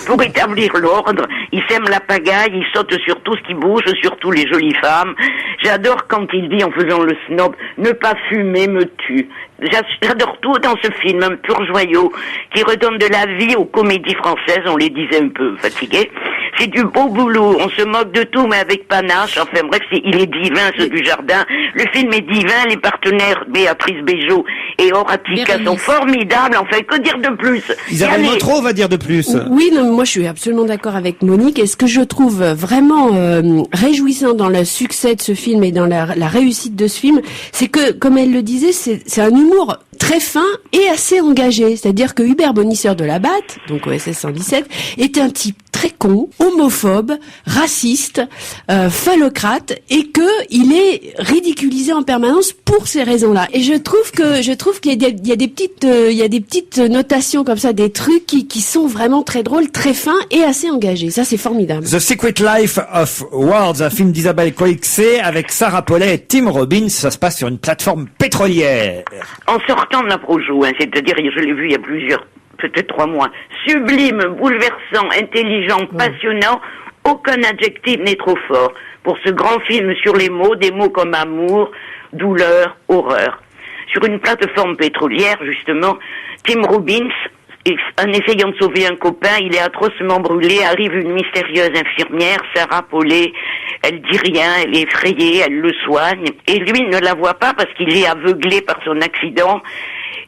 I: pour établir l'ordre, il sème la pagaille, il saute sur tout ce qui bouge, surtout les jolies femmes. J'adore quand il dit, en faisant le snob, ne pas fumer me tue. J'adore tout dans ce film, un pur joyau, qui redonne de la vie aux comédies françaises, on les disait un peu fatiguées. C'est du beau boulot, on se moque de tout, mais avec panache. Enfin bref, il est divin, ce Dujardin. Le film est divin, les partenaires Béatrice Bejo et Horatica sont formidables. Enfin, que dire de plus?
A: Isabelle Motro va dire de plus.
D: Oui, non, moi je suis absolument d'accord avec Monique. Et ce que je trouve vraiment réjouissant dans le succès de ce film et dans la réussite de ce film, c'est que, comme elle le disait, c'est un humour très fin et assez engagé. C'est-à-dire que Hubert Bonisseur de la Batte, donc OSS 117, est un type très con, homophobe, raciste, phallocrate, et que il est ridiculisé en permanence pour ces raisons-là. Et je trouve qu'il y a des petites notations comme ça, des trucs qui sont vraiment très drôles, très fins et assez engagés. Ça, c'est formidable.
A: The Secret Life of Words, un film d'Isabelle Coixet avec Sarah Paulet et Tim Robbins. Ça se passe sur une plateforme pétrolière.
I: En sortant de la Projo, c'est-à-dire, je l'ai vu il y a peut-être 3 mois, sublime, bouleversant, intelligent, passionnant, aucun adjectif n'est trop fort pour ce grand film sur les mots, des mots comme amour, douleur, horreur. Sur une plateforme pétrolière, justement, Tim Robbins, en essayant de sauver un copain, il est atrocement brûlé, arrive une mystérieuse infirmière, Sarah Paulet, elle dit rien, elle est effrayée, elle le soigne, et lui ne la voit pas parce qu'il est aveuglé par son accident.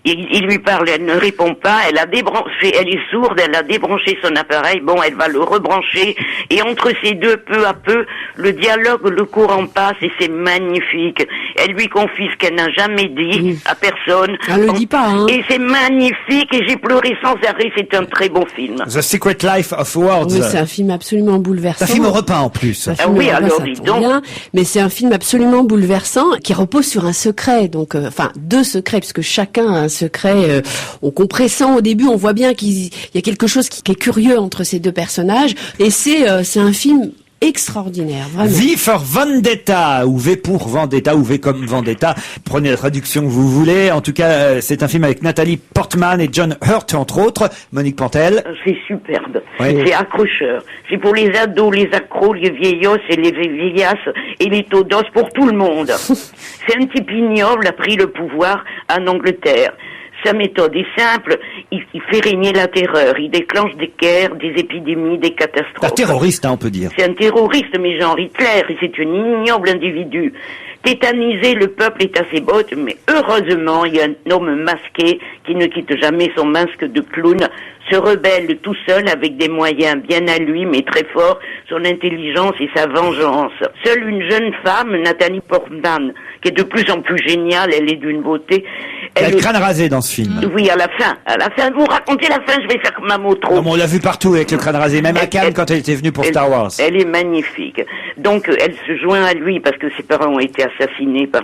I: Il lui parle, elle ne répond pas, elle est sourde, elle a débranché son appareil, bon, elle va le rebrancher, et entre ces deux, peu à peu, le dialogue, le courant passe, et c'est magnifique. Elle lui confie ce qu'elle n'a jamais dit à personne.
D: Elle le dit pas, hein.
I: Et c'est magnifique, et j'ai pleuré sans arrêt, c'est un très bon film.
A: The Secret Life of Words.
D: Oui, c'est un film absolument bouleversant.
A: C'est un film repeint en plus.
I: Ah oui, alors dis donc.
D: Bien, mais c'est un film absolument bouleversant qui repose sur un secret, donc enfin 2 secrets, puisque chacun a un secret. On compressant au début, on voit bien qu'il y a quelque chose qui est curieux entre ces 2 personnages, et c'est un film extraordinaire, vraiment.
A: V for Vendetta, ou V pour Vendetta, ou V comme Vendetta. Prenez la traduction que vous voulez. En tout cas, c'est un film avec Nathalie Portman et John Hurt, entre autres. Monique Pantel.
I: C'est superbe.
A: Oui.
I: C'est accrocheur. C'est pour les ados, les accros, les vieillos et les vieillasses et les taudos, pour tout le monde. C'est un type ignoble a pris le pouvoir en Angleterre. Sa méthode est simple, il fait régner la terreur, il déclenche des guerres, des épidémies, des catastrophes.
A: Un terroriste, hein, on peut dire.
I: C'est un terroriste, mais genre Hitler, et c'est un ignoble individu. Tétaniser le peuple est à ses bottes, mais heureusement, il y a un homme masqué qui ne quitte jamais son masque de clown, se rebelle tout seul avec des moyens bien à lui, mais très forts, son intelligence et sa vengeance. Seule une jeune femme, Nathalie Portman, qui est de plus en plus géniale, elle est d'une beauté.
A: Elle a le crâne rasé dans ce film.
I: Oui, à la fin, vous racontez la fin, je vais faire comme ma Motro.
A: Non, mais on l'a vu partout avec le crâne rasé, même à Cannes quand elle était venue pour Star Wars.
I: Elle est magnifique. Donc, elle se joint à lui parce que ses parents ont été assassinés par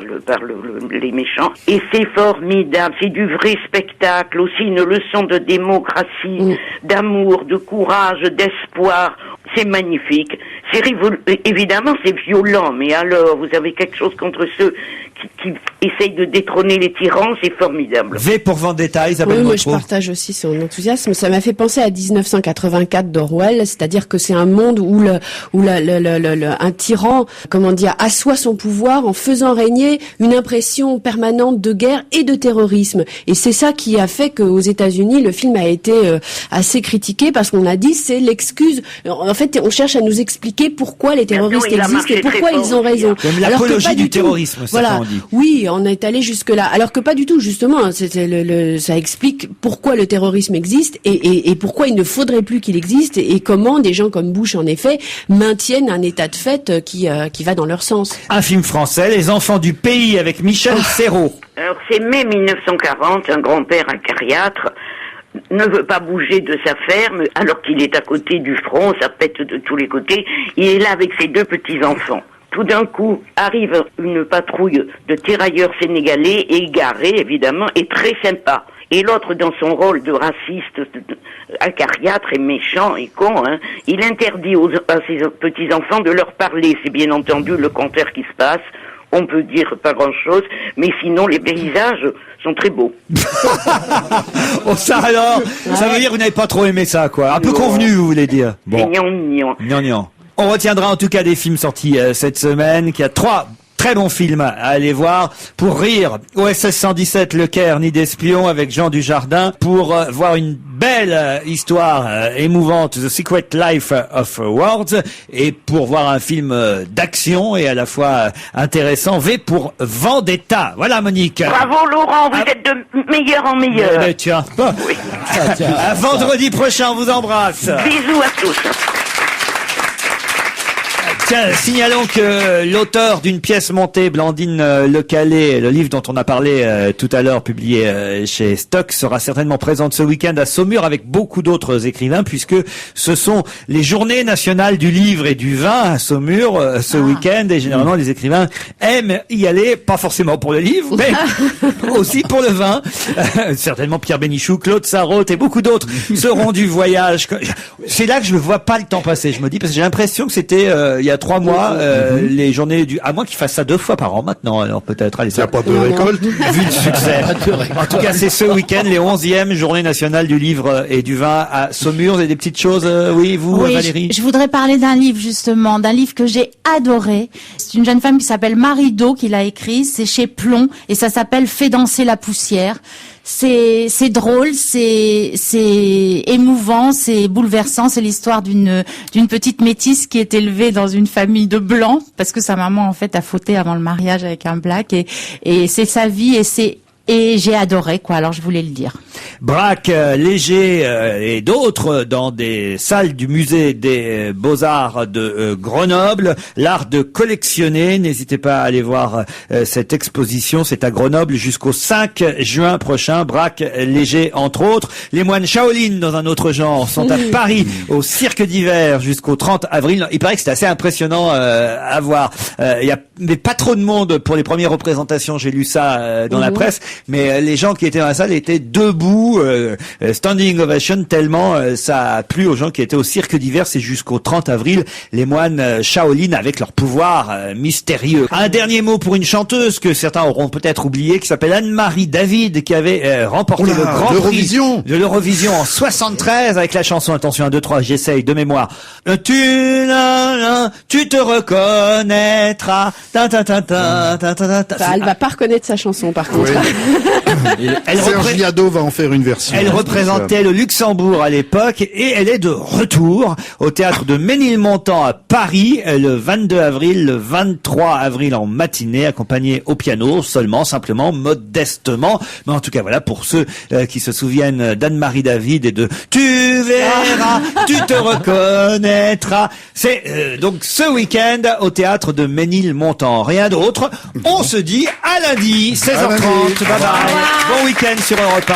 I: les méchants. Et c'est formidable. C'est du vrai spectacle. Aussi une leçon de démocratie, d'amour, de courage, d'espoir. C'est magnifique. Évidemment, c'est violent. Mais alors, vous avez quelque chose contre ceux qui essayent de détrôner les tyrans, c'est formidable.
A: V pour Vendetta, Isabelle
D: Oui, moi
A: Motro.
D: je partage aussi son enthousiasme. Ça m'a fait penser à 1984 d'Orwell, c'est-à-dire que c'est un monde où un tyran, assoit son pouvoir en faisant régner une impression permanente de guerre et de terrorisme. Et c'est ça qui a fait qu'aux États-Unis, le film a été assez critiqué parce qu'on a dit c'est l'excuse. En fait, on cherche à nous expliquer expliquer pourquoi les terroristes
I: il a
D: existent et
I: marché
D: pourquoi
I: très
D: ils
I: fort
D: ont raison.
A: Comme
D: Alors que
A: l'apologie
D: pas
A: du
D: du tout.
A: terrorisme,
D: Voilà.
A: certains ont dit.
D: Oui, on est allé jusque-là. Alors que pas du tout, justement. Ça explique pourquoi le terrorisme existe et pourquoi il ne faudrait plus qu'il existe et comment des gens comme Bush, en effet, maintiennent un état de fait qui va dans leur sens.
A: Un film français, Les Enfants du Pays, avec Michel Serrault.
I: Alors c'est mai 1940, un grand-père acariâtre ne veut pas bouger de sa ferme alors qu'il est à côté du front, ça pète de tous les côtés. Il est là avec ses 2 petits-enfants. Tout d'un coup, arrive une patrouille de tirailleurs sénégalais, égarés évidemment, et très sympa. Et l'autre, dans son rôle de raciste, acariâtre et méchant et con, il interdit à ses petits-enfants de leur parler. C'est bien entendu le contraire qui se passe. On peut dire pas grand-chose, mais sinon les paysages sont très beaux.
A: Oh ça alors, ça veut dire que vous n'avez pas trop aimé ça, quoi. Un peu convenu, vous voulez dire.
I: C'est gnangnan.
A: Gnangnan. On retiendra en tout cas des films sortis cette semaine, qu'il y a 3 très bons films à aller voir. Pour rire, OSS 117, Le Caire, Nid d'espion, avec Jean Dujardin. Pour voir une belle histoire émouvante, The Secret Life of Words. Et pour voir un film d'action et à la fois intéressant, V pour Vendetta. Voilà, Monique.
I: Bravo Laurent, vous êtes de meilleur en meilleur.
A: Tiens.
I: Oui.
A: À vendredi prochain, on vous embrasse.
I: Bisous à tous.
A: Tiens, signalons que l'auteur d'une pièce montée, Blandine Le Calais, le livre dont on a parlé tout à l'heure, publié chez Stock, sera certainement présente ce week-end à Saumur avec beaucoup d'autres écrivains, puisque ce sont les journées nationales du livre et du vin à Saumur ce week-end, et généralement les écrivains aiment y aller, pas forcément pour le livre, mais aussi pour le vin. Certainement Pierre Bénichou, Claude Sarraute et beaucoup d'autres seront du voyage. C'est là que je ne vois pas le temps passer, je me dis, parce que j'ai l'impression que c'était il y a 3 mois, les journées à moins qu'ils fassent ça 2 fois par an maintenant, alors peut-être, allez, ça.
C: Il n'y a pas de récolte.
A: Vu le succès. En tout cas, c'est ce week-end, les 11e journées nationales du livre et du vin à Saumur. Vous avez des petites choses, oui, Valérie?
B: Je voudrais parler d'un livre, justement, d'un livre que j'ai adoré. C'est une jeune femme qui s'appelle Marie Do qui l'a écrit. C'est chez Plomb et ça s'appelle Fait danser la poussière. C'est drôle, c'est émouvant, c'est bouleversant. C'est l'histoire d'une petite métisse qui est élevée dans une famille de blancs parce que sa maman en fait a fauté avant le mariage avec un black et c'est sa vie et j'ai adoré, quoi. Alors je voulais le dire.
A: Braque, Léger et d'autres dans des salles du musée des Beaux-Arts de Grenoble. L'art de collectionner. N'hésitez pas à aller voir cette exposition. C'est à Grenoble jusqu'au 5 juin prochain. Braque, Léger entre autres. Les moines Shaolin dans un autre genre sont à Paris au Cirque d'hiver jusqu'au 30 avril. Il paraît que c'est assez impressionnant à voir. Il y a mais pas trop de monde pour les premières représentations. J'ai lu ça dans la presse. Mais les gens qui étaient dans la salle étaient debout, standing ovation, tellement ça a plu aux gens qui étaient au Cirque d'hiver. C'est jusqu'au 30 avril, les moines Shaolin avec leur pouvoir mystérieux. Un dernier mot pour une chanteuse que certains auront peut-être oublié, qui s'appelle Anne-Marie David, qui avait remporté le Grand Prix de l'Eurovision en 73 avec la chanson, attention, 1, 2, 3, j'essaye de mémoire. Tu te reconnaîtras.
D: Elle va pas reconnaître sa chanson, par contre.
C: Serge Liado va en faire une version.
A: Elle représentait le Luxembourg à l'époque et elle est de retour au théâtre de Ménilmontant à Paris le 22 avril, le 23 avril en matinée, accompagnée au piano seulement, simplement, modestement. Mais en tout cas, voilà, pour ceux qui se souviennent d'Anne-Marie David et de Tu verras, tu te reconnaîtras. C'est donc ce week-end au théâtre de Ménilmontant. Rien d'autre. On se dit à lundi, 16h30. Bye bye. Bon week-end sur Europe 1.